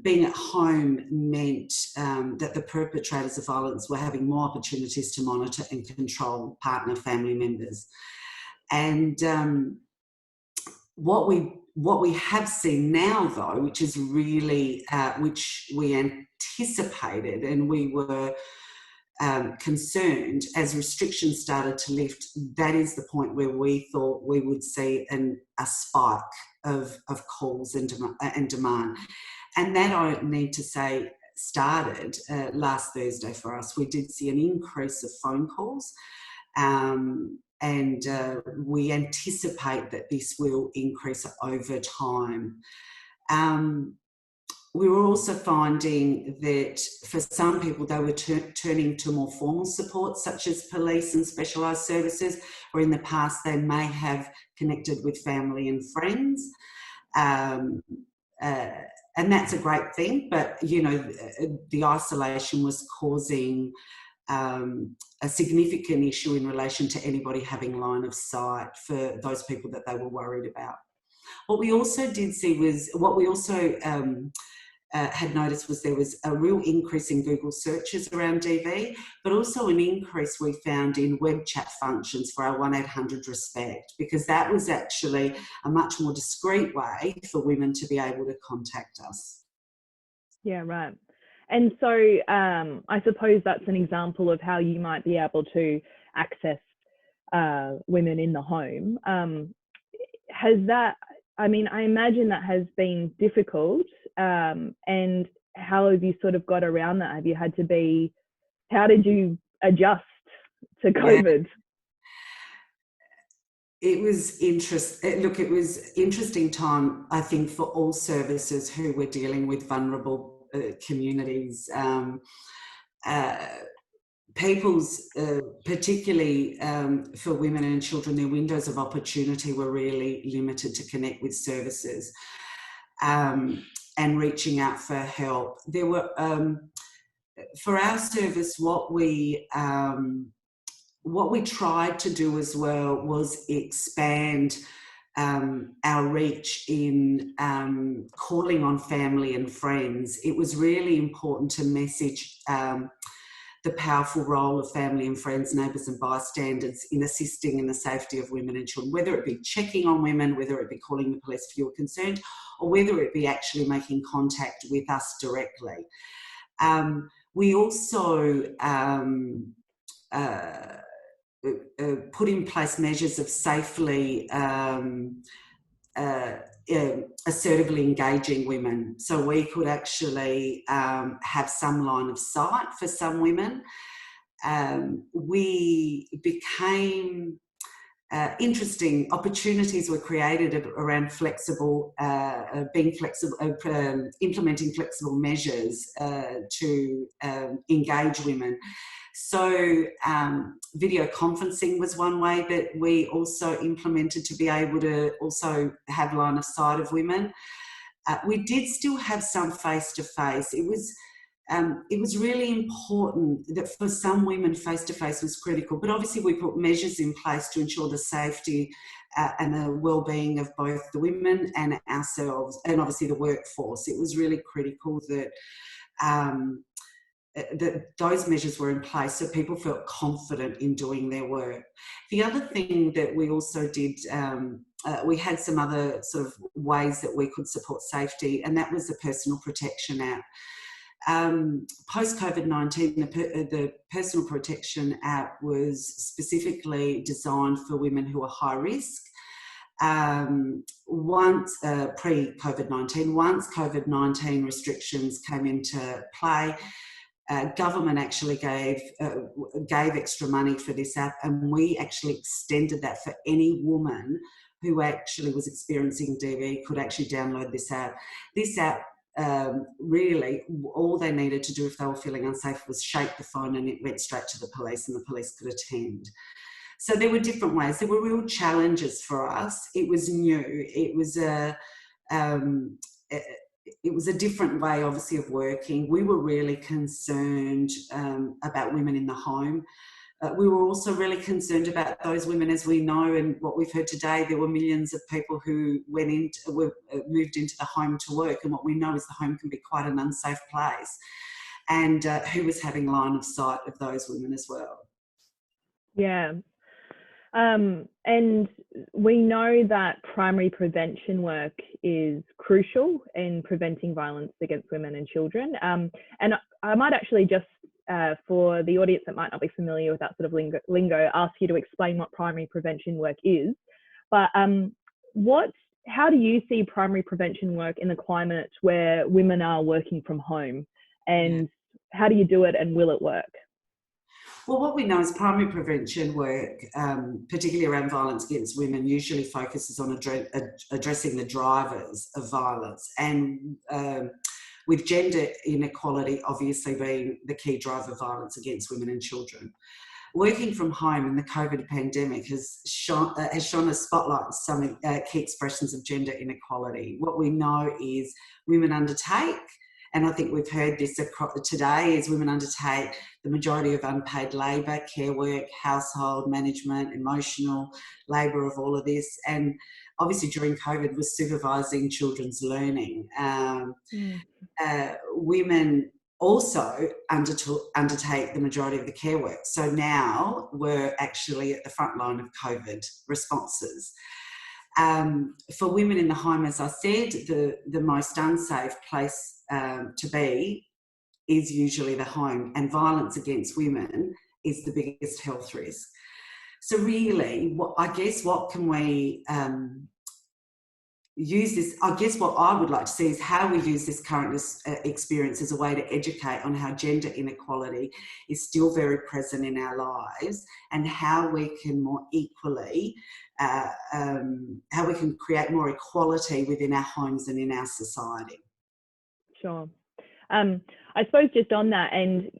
Being at home meant that the perpetrators of violence were having more opportunities to monitor and control partner family members. And what we have seen now, though, which is really, which we anticipated, and we were concerned as restrictions started to lift, that is the point where we thought we would see a spike of calls and demand. And that, I need to say, started last Thursday for us. We did see an increase of phone calls, and we anticipate that this will increase over time. We were also finding that for some people, they were turning to more formal support, such as police and specialised services, where in the past they may have connected with family and friends. And that's a great thing, but, you know, the isolation was causing a significant issue in relation to anybody having line of sight for those people that they were worried about. What we also did see was, had noticed was there was a real increase in Google searches around DV, but also an increase we found in web chat functions for our 1800 Respect, because that was actually a much more discreet way for women to be able to contact us. Yeah, right. And so I suppose that's an example of how you might be able to access women in the home. Has that, I mean, I imagine that has been difficult. And how have you sort of got around that? Have you had to be, how did you adjust to COVID? It was it was interesting time, I think, for all services who were dealing with vulnerable communities. People's, particularly for women and children, their windows of opportunity were really limited to connect with services and reaching out for help. There were, for our service, what we tried to do as well was expand our reach in calling on family and friends. It was really important to message the powerful role of family and friends, neighbours and bystanders in assisting in the safety of women and children, whether it be checking on women, whether it be calling the police if you were concerned, or whether it be actually making contact with us directly. We also put in place measures of safely assertively engaging women, so we could actually have some line of sight for some women. We became interesting opportunities were created around flexible, implementing flexible measures to engage women. So video conferencing was one way that we also implemented to be able to also have line of sight of women. We did still have some face-to-face. It was really important that for some women face-to-face was critical, but obviously we put measures in place to ensure the safety and the well-being of both the women and ourselves, and obviously the workforce. It was really critical that that those measures were in place so people felt confident in doing their work. The other thing that we also did, we had some other sort of ways that we could support safety, and that was the Personal Protection app. Post-COVID-19, the Personal Protection app was specifically designed for women who are high risk. Once pre-COVID-19, once COVID-19 restrictions came into play, government actually gave extra money for this app, and we actually extended that for any woman who actually was experiencing DV could actually download this app. This app, really, all they needed to do if they were feeling unsafe was shake the phone and it went straight to the police and the police could attend. So there were different ways. There were real challenges for us. It was new. It was a different way, obviously, of working. We were really concerned about women in the home. We were also really concerned about those women, as we know, and what we've heard today, there were millions of people who moved into the home to work, and what we know is the home can be quite an unsafe place, and who was having line of sight of those women as well. Yeah. And we know that primary prevention work is crucial in preventing violence against women and children. And I might actually just, for the audience that might not be familiar with that sort of lingo, ask you to explain what primary prevention work is. But how do you see primary prevention work in the climate where women are working from home? And how do you do it, and will it work? Well, what we know is primary prevention work, particularly around violence against women, usually focuses on addressing the drivers of violence, and with gender inequality obviously being the key driver of violence against women and children. Working from home in the COVID pandemic has shone a spotlight on some key expressions of gender inequality. What we know is women undertake, and I think we've heard this today, is women undertake the majority of unpaid labour, care work, household management, emotional labour of all of this. And obviously during COVID was supervising children's learning. Women also undertake the majority of the care work. So now we're actually at the front line of COVID responses. For women in the home, as I said, the most unsafe place to be is usually the home, and violence against women is the biggest health risk. So really, what can we use this, I guess what I would like to see is how we use this current experience as a way to educate on how gender inequality is still very present in our lives, and how we can more equally, how we can create more equality within our homes and in our society. Sure. I suppose just on that, and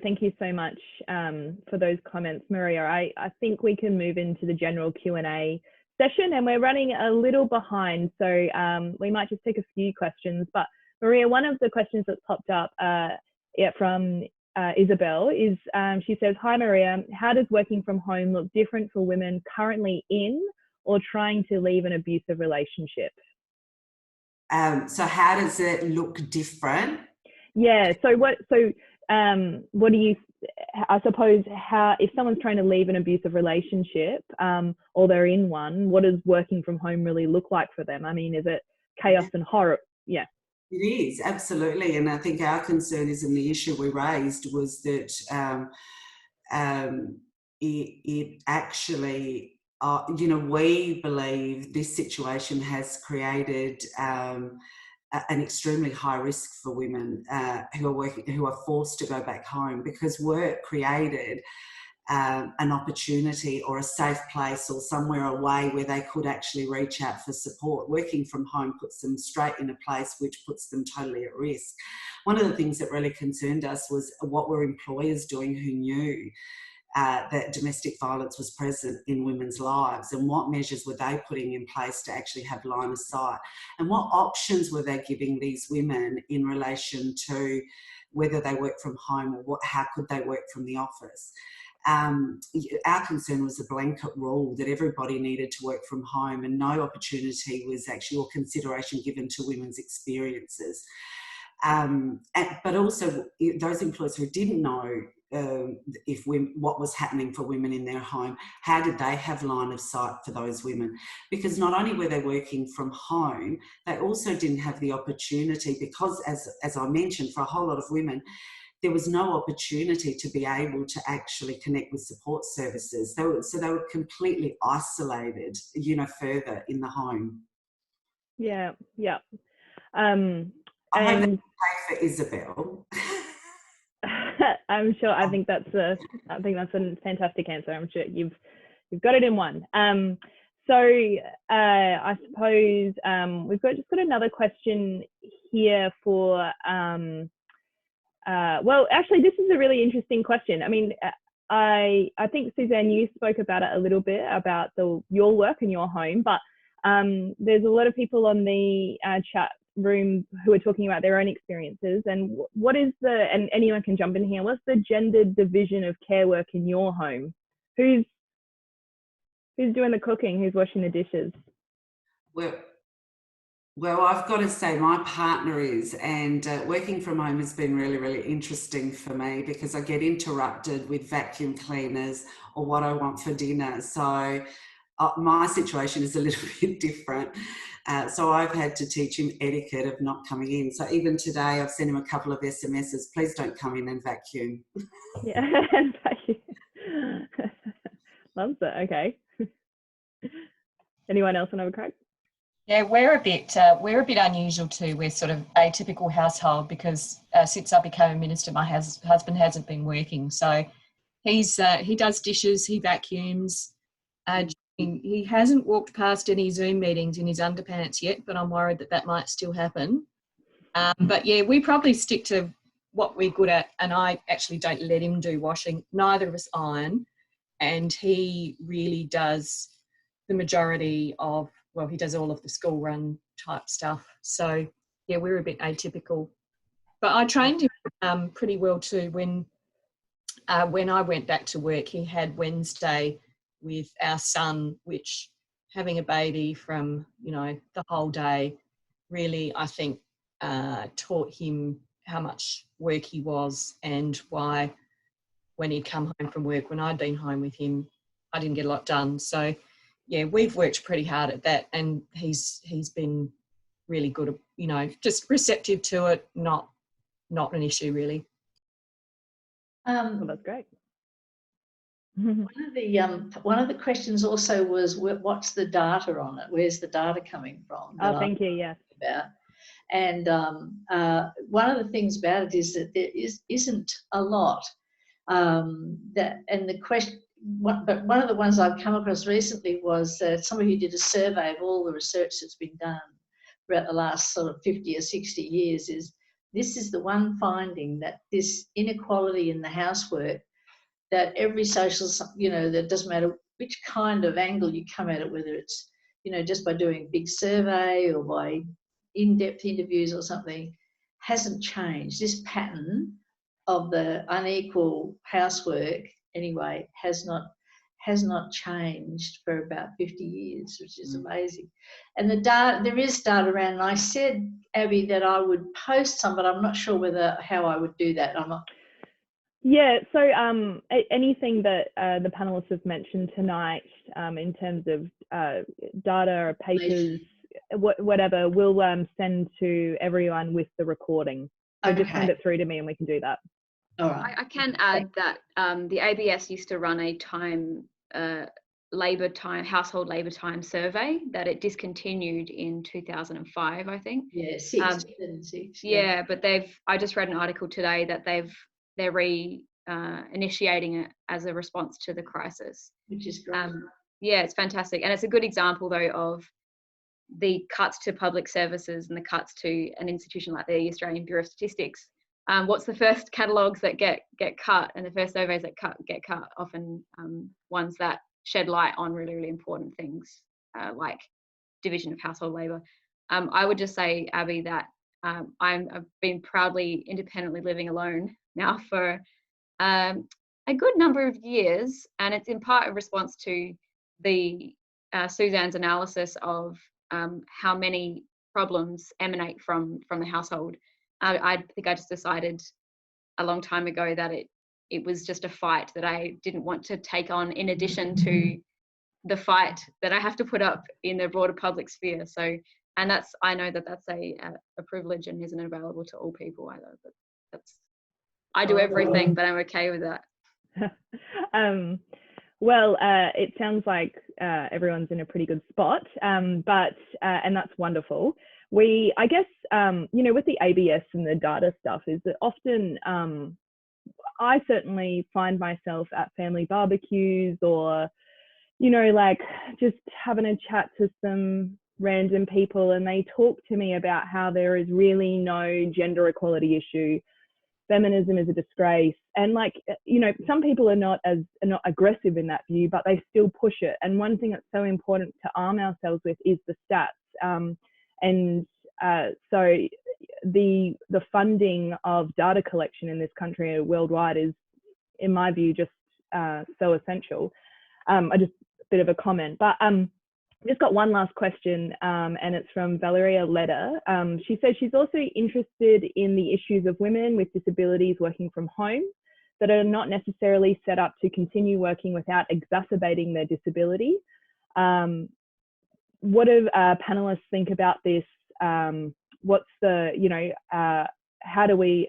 thank you so much for those comments, Maria. I think we can move into the general Q&A session, and we're running a little behind, so we might just take a few questions. But Maria, one of the questions that's popped up from Isabel is, she says, "Hi Maria, how does working from home look different for women currently in or trying to leave an abusive relationship?" So how does it look different? Yeah. So what do you, I suppose, how, if someone's trying to leave an abusive relationship, or they're in one, what does working from home really look like for them? I mean, is it chaos and horror? Yeah. It is, absolutely. And I think our concern is, and the issue we raised was that it actually, we believe this situation has created an extremely high risk for women who are forced to go back home, because work created an opportunity or a safe place or somewhere away where they could actually reach out for support. Working from home puts them straight in a place which puts them totally at risk. One of the things that really concerned us was what were employers doing who knew that domestic violence was present in women's lives, and what measures were they putting in place to actually have line of sight, and what options were they giving these women in relation to whether they work from home or how could they work from the office. Our concern was a blanket rule that everybody needed to work from home, and no opportunity was actually or consideration given to women's experiences. But also those employers who didn't know what was happening for women in their home, how did they have line of sight for those women? Because not only were they working from home, they also didn't have the opportunity, because as I mentioned, for a whole lot of women, there was no opportunity to be able to actually connect with support services. So they were completely isolated, further in the home. Yeah. I hope that's okay for Isabel. I'm sure. I think that's a fantastic answer. I'm sure you've got it in one. So I suppose we've just got another question here for. Well, actually, this is a really interesting question. I mean, I think Suzanne, you spoke about it a little bit about your work and your home, but there's a lot of people on the chat room who are talking about their own experiences, and what is and anyone can jump in here, what's the gendered division of care work in your home? Who's doing the cooking? Who's washing the dishes? Well, I've got to say my partner is, and working from home has been really, really interesting for me, because I get interrupted with vacuum cleaners or what I want for dinner. So my situation is a little bit different. So I've had to teach him etiquette of not coming in. So even today I've sent him a couple of SMSs, please don't come in and vacuum. Yeah, loves it. Okay. Anyone else want to have a crack? Yeah, we're a bit unusual too. We're sort of atypical household, because since I became a minister, my husband hasn't been working. So he does dishes, he vacuums. He hasn't walked past any Zoom meetings in his underpants yet, but I'm worried that might still happen. But yeah, we probably stick to what we're good at, and I actually don't let him do washing. Neither of us iron, and he really does the majority of, well, he does all of the school run type stuff. So yeah, we're a bit atypical. But I trained him pretty well too. When I went back to work, he had Wednesday with our son, which, having a baby from, the whole day, really, I think, taught him how much work he was, and why when he'd come home from work, when I'd been home with him, I didn't get a lot done. So yeah, we've worked pretty hard at that, and he's been really good, just receptive to it, not an issue really. Well, that's great. One of the questions also was, what's the data on it? Where's the data coming from? Oh, thank you. Yes. About. And one of the things about it is that there isn't a lot. But one of the ones I've come across recently was somebody who did a survey of all the research that's been done throughout the last sort of 50 or 60 years. This is the one finding, that this inequality in the housework, that every social, that doesn't matter which kind of angle you come at it, whether it's, just by doing a big survey or by in-depth interviews or something, hasn't changed. This pattern of the unequal housework, anyway, has not changed for about 50 years, which is amazing. And the data, there is data around, and I said, Abby, that I would post some, but I'm not sure how I would do that. I'm not. Yeah, so anything that the panelists have mentioned tonight in terms of data or papers, whatever, we'll send to everyone with the recording. So just send it through to me and we can do that. All right. I can add that the ABS used to run a household labour time survey that it discontinued in 2005, I think. Yeah, 2006. Yeah, but I just read an article today that they're initiating it as a response to the crisis, which is great. Yeah, it's fantastic, and it's a good example though of the cuts to public services and the cuts to an institution like the Australian Bureau of Statistics. What's the first catalogues that get cut, and the first surveys that get cut? Often ones that shed light on really, really important things like division of household labour. I would just say, Abby, that I've been proudly independently living alone now for a good number of years, and it's in part a response to the Suzanne's analysis of how many problems emanate from the household. I think I just decided a long time ago that it was just a fight that I didn't want to take on, in addition to the fight that I have to put up in the broader public sphere. So, and I know that that's a privilege and isn't available to all people either. But I do everything, but I'm okay with that. Well, it sounds like everyone's in a pretty good spot, and that's wonderful. I guess, with the ABS and the data stuff, is that often I certainly find myself at family barbecues or, like just having a chat to some random people, and they talk to me about how there is really no gender equality issue. Feminism is a disgrace, and some people are not aggressive in that view, but they still push it. And one thing that's so important to arm ourselves with is the stats. So the funding of data collection in this country or worldwide is, in my view, just so essential. Just a bit of a comment, but just got one last question, and it's from Valeria Leder. She says she's also interested in the issues of women with disabilities working from home that are not necessarily set up to continue working without exacerbating their disability. What do panelists think about this? What's the, how do we,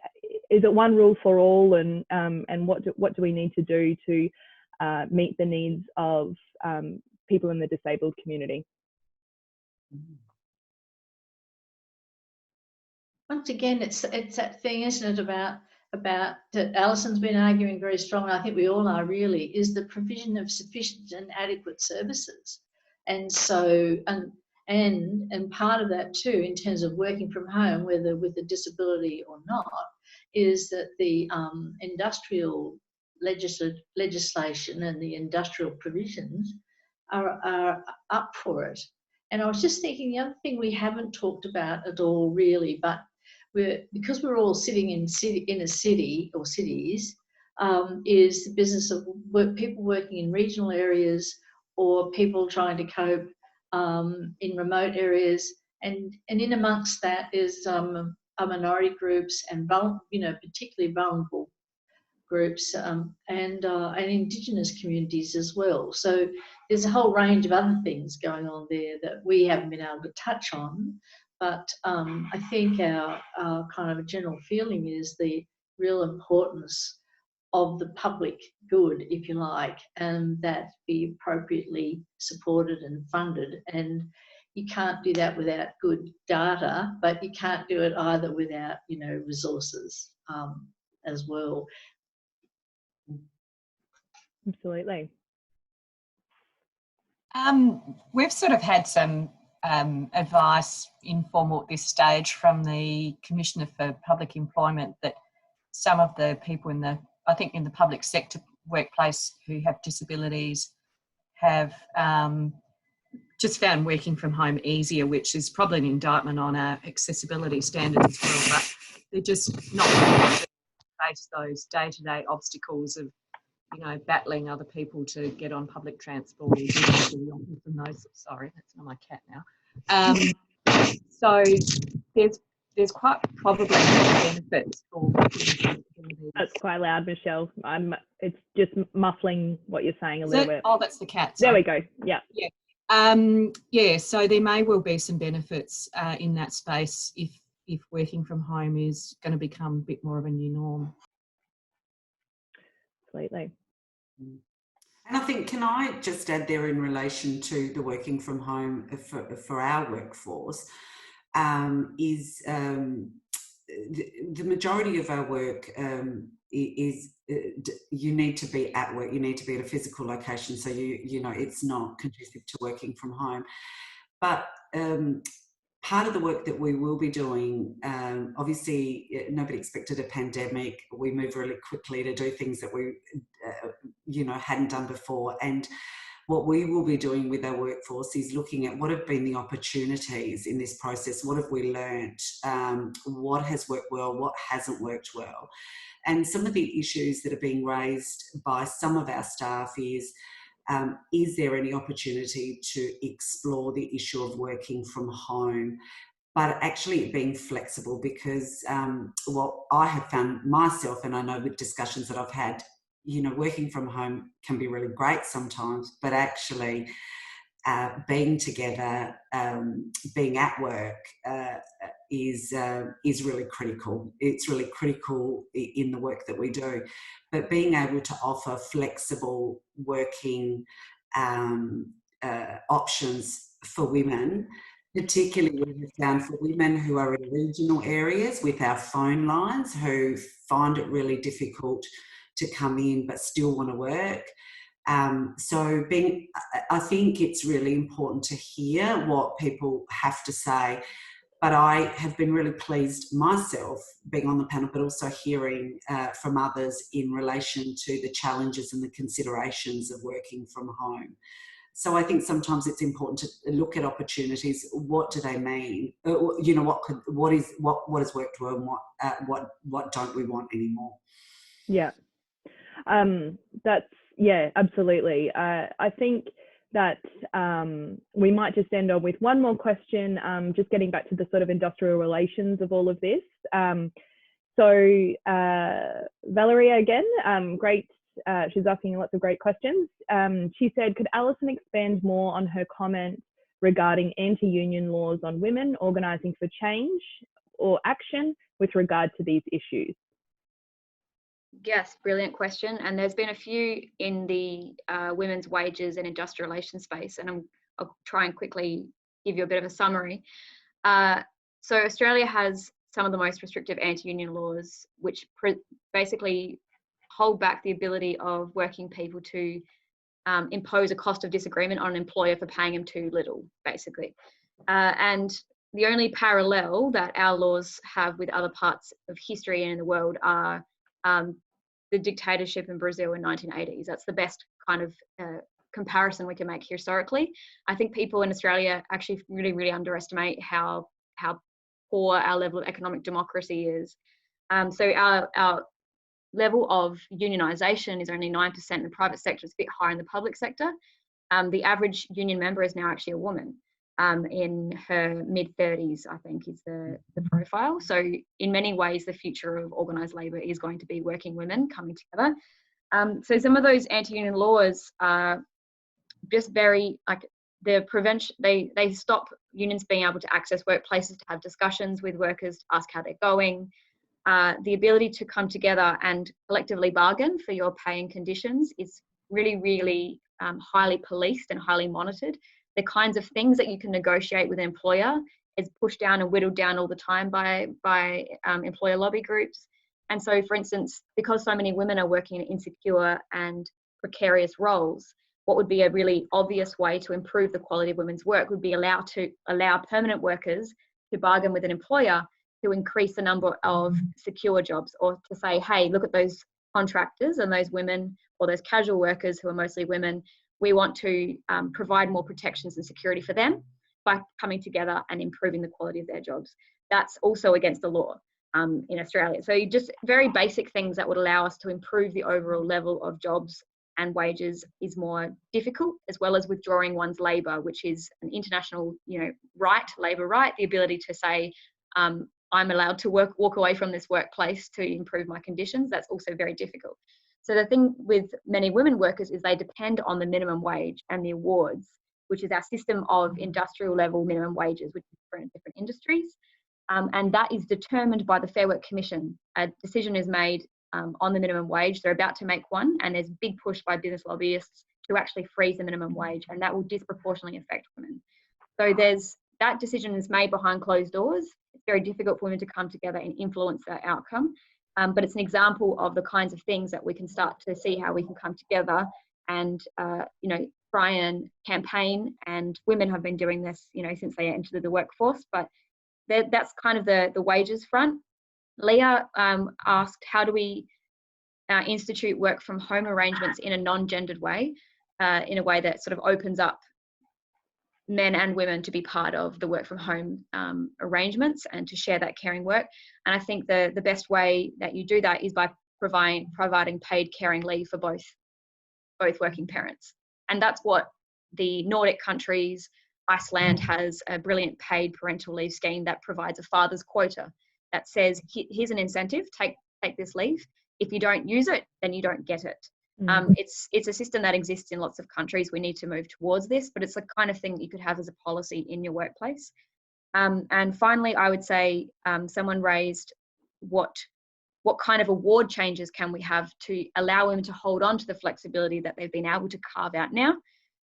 is it one rule for all, and what do we need to do to meet the needs of people in the disabled community? Once again, it's that thing, isn't it, about that Alison's been arguing very strongly, I think we all are really, is the provision of sufficient and adequate services. And so, and part of that too, in terms of working from home, whether with a disability or not, is that the industrial legislation and the industrial provisions are up for it. And I was just thinking, the other thing we haven't talked about at all really, but because we're all sitting in a city or cities, is the business of people working in regional areas or people trying to cope in remote areas, and in amongst that is minority groups and particularly vulnerable groups and Indigenous communities as well. So there's a whole range of other things going on there that we haven't been able to touch on, but I think our kind of a general feeling is the real importance of the public good, if you like, and that be appropriately supported and funded. And you can't do that without good data, but you can't do it either without, you know, resources as well. Absolutely. We've sort of had some advice, informal at this stage, from the Commissioner for Public Employment that some of the people in the, I think in the public sector workplace who have disabilities have just found working from home easier, which is probably an indictment on our accessibility standards as well, but they're just not able to face those day-to-day obstacles of, you know, battling other people to get on public transport or get to the office and those. Sorry, that's not my cat now. So there's quite probably benefits for working. That's quite loud, Michelle. It's just muffling what you're saying a little bit. Oh, that's the cat. Sorry. There we go. Yeah. Yeah. So there may well be some benefits in that space if working from home is going to become a bit more of a new norm. Absolutely. And I think, can I just add there in relation to the working from home for our workforce, is the majority of our work is you need to be at work, you need to be at a physical location, so you know it's not conducive to working from home. But part of the work that we will be doing, obviously nobody expected a pandemic. We moved really quickly to do things that we you know hadn't done before, and what we will be doing with our workforce is looking at what have been the opportunities in this process, what have we learnt, what has worked well, what hasn't worked well. And some of the issues that are being raised by some of our staff is there any opportunity to explore the issue of working from home, but actually being flexible, because what I have found myself, and I know with discussions that I've had, you know, working from home can be really great sometimes, but actually being together, being at work is really critical. It's really critical in the work that we do. But being able to offer flexible working options for women, particularly we have found for women who are in regional areas with our phone lines, who find it really difficult to come in but still want to work. So I think it's really important to hear what people have to say, but I have been really pleased myself being on the panel, but also hearing from others in relation to the challenges and the considerations of working from home. So I think sometimes it's important to look at opportunities. What do they mean? You know, what has worked well, and what don't we want anymore? Yeah. Yeah, absolutely. I think that we might just end on with one more question, just getting back to the sort of industrial relations of all of this. So Valeria again, great. She's asking lots of great questions. She said, could Alison expand more on her comment regarding anti-union laws on women organising for change or action with regard to these issues? Yes, brilliant question. And there's been a few in the women's wages and industrial relations space, and I'll try and quickly give you a bit of a summary. So Australia has some of the most restrictive anti-union laws, which basically hold back the ability of working people to impose a cost of disagreement on an employer for paying them too little, basically. And the only parallel that our laws have with other parts of history and in the world are the dictatorship in Brazil in 1980s. That's the best kind of comparison we can make historically. I think people in Australia actually really underestimate how poor our level of economic democracy is. So our level of unionisation is only 9% in the private sector. It's a bit higher in the public sector. The average union member is now actually a woman. In her mid-30s, I think, is the profile. So in many ways, the future of organised labour is going to be working women coming together. So some of those anti-union laws are just very, like, the prevention, they stop unions being able to access workplaces to have discussions with workers, to ask how they're going. the ability to come together and collectively bargain for your pay and conditions is really, really highly policed and highly monitored. The kinds of things that you can negotiate with an employer is pushed down and whittled down all the time by employer lobby groups. And so, for instance, because so many women are working in insecure and precarious roles, what would be a really obvious way to improve the quality of women's work would be allow permanent workers to bargain with an employer to increase the number of secure jobs, or to say, hey, look at those contractors and those women or those casual workers who are mostly women. We want to provide more protections and security for them by coming together and improving the quality of their jobs. That's also against the law in Australia. So just very basic things that would allow us to improve the overall level of jobs and wages is more difficult, as well as withdrawing one's labour, which is an international, right, labour right, the ability to say, I'm allowed to walk away from this workplace to improve my conditions. That's also very difficult. So the thing with many women workers is they depend on the minimum wage and the awards, which is our system of industrial level minimum wages, which is different in different industries. And that is determined by the Fair Work Commission. A decision is made on the minimum wage. They're about to make one, and there's a big push by business lobbyists to actually freeze the minimum wage, and that will disproportionately affect women. So that decision is made behind closed doors. It's very difficult for women to come together and influence that outcome. But it's an example of the kinds of things that we can start to see how we can come together and, try and campaign. And women have been doing this, since they entered the workforce. But that's kind of the wages front. Leah asked, how do we institute work from home arrangements in a non-gendered way, in a way that sort of opens up men and women to be part of the work from home arrangements and to share that caring work. And I think the best way that you do that is by providing paid caring leave for both working parents. And that's what the Nordic countries, Iceland has a brilliant paid parental leave scheme that provides a father's quota that says, here's an incentive, take this leave. If you don't use it, then you don't get it. It's a system that exists in lots of countries. We need to move towards this, but it's the kind of thing that you could have as a policy in your workplace. And finally, I would say someone raised what kind of award changes can we have to allow women to hold on to the flexibility that they've been able to carve out now.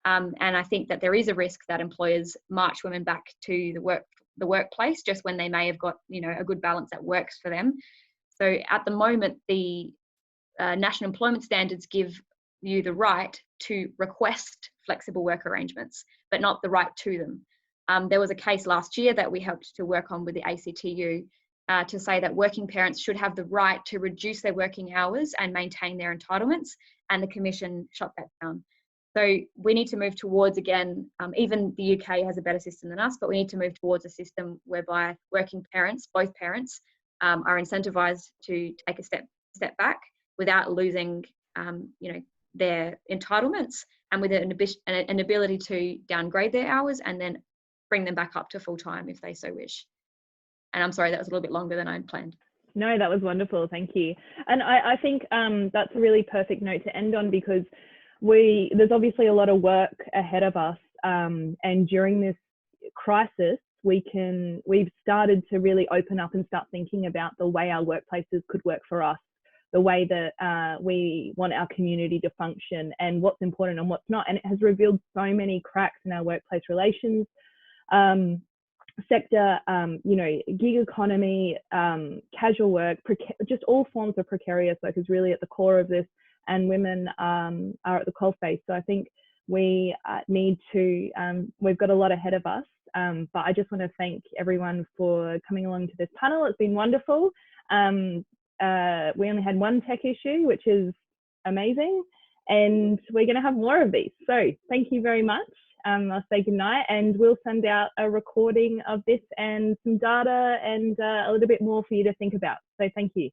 And I think that there is a risk that employers march women back to the workplace just when they may have got a good balance that works for them. So at the moment, the national employment standards give you the right to request flexible work arrangements, but not the right to them. There was a case last year that we helped to work on with the ACTU to say that working parents should have the right to reduce their working hours and maintain their entitlements, and the Commission shot that down. So we need to move towards, again, even the UK has a better system than us, but we need to move towards a system whereby working parents, both parents, are incentivised to take a step back without losing, their entitlements, and with an ability to downgrade their hours and then bring them back up to full time if they so wish. And I'm sorry, that was a little bit longer than I had planned. No, that was wonderful. Thank you. And I think that's a really perfect note to end on, because there's obviously a lot of work ahead of us. And during this crisis, we've started to really open up and start thinking about the way our workplaces could work for us, the way that we want our community to function, and what's important and what's not. And it has revealed so many cracks in our workplace relations sector, gig economy, casual work, just all forms of precarious work is really at the core of this, and women are at the coalface. So I think we need to, we've got a lot ahead of us, but I just want to thank everyone for coming along to this panel. It's been wonderful. We only had one tech issue, which is amazing, and we're going to have more of these. So thank you very much. I'll say goodnight, and we'll send out a recording of this and some data and a little bit more for you to think about. So thank you.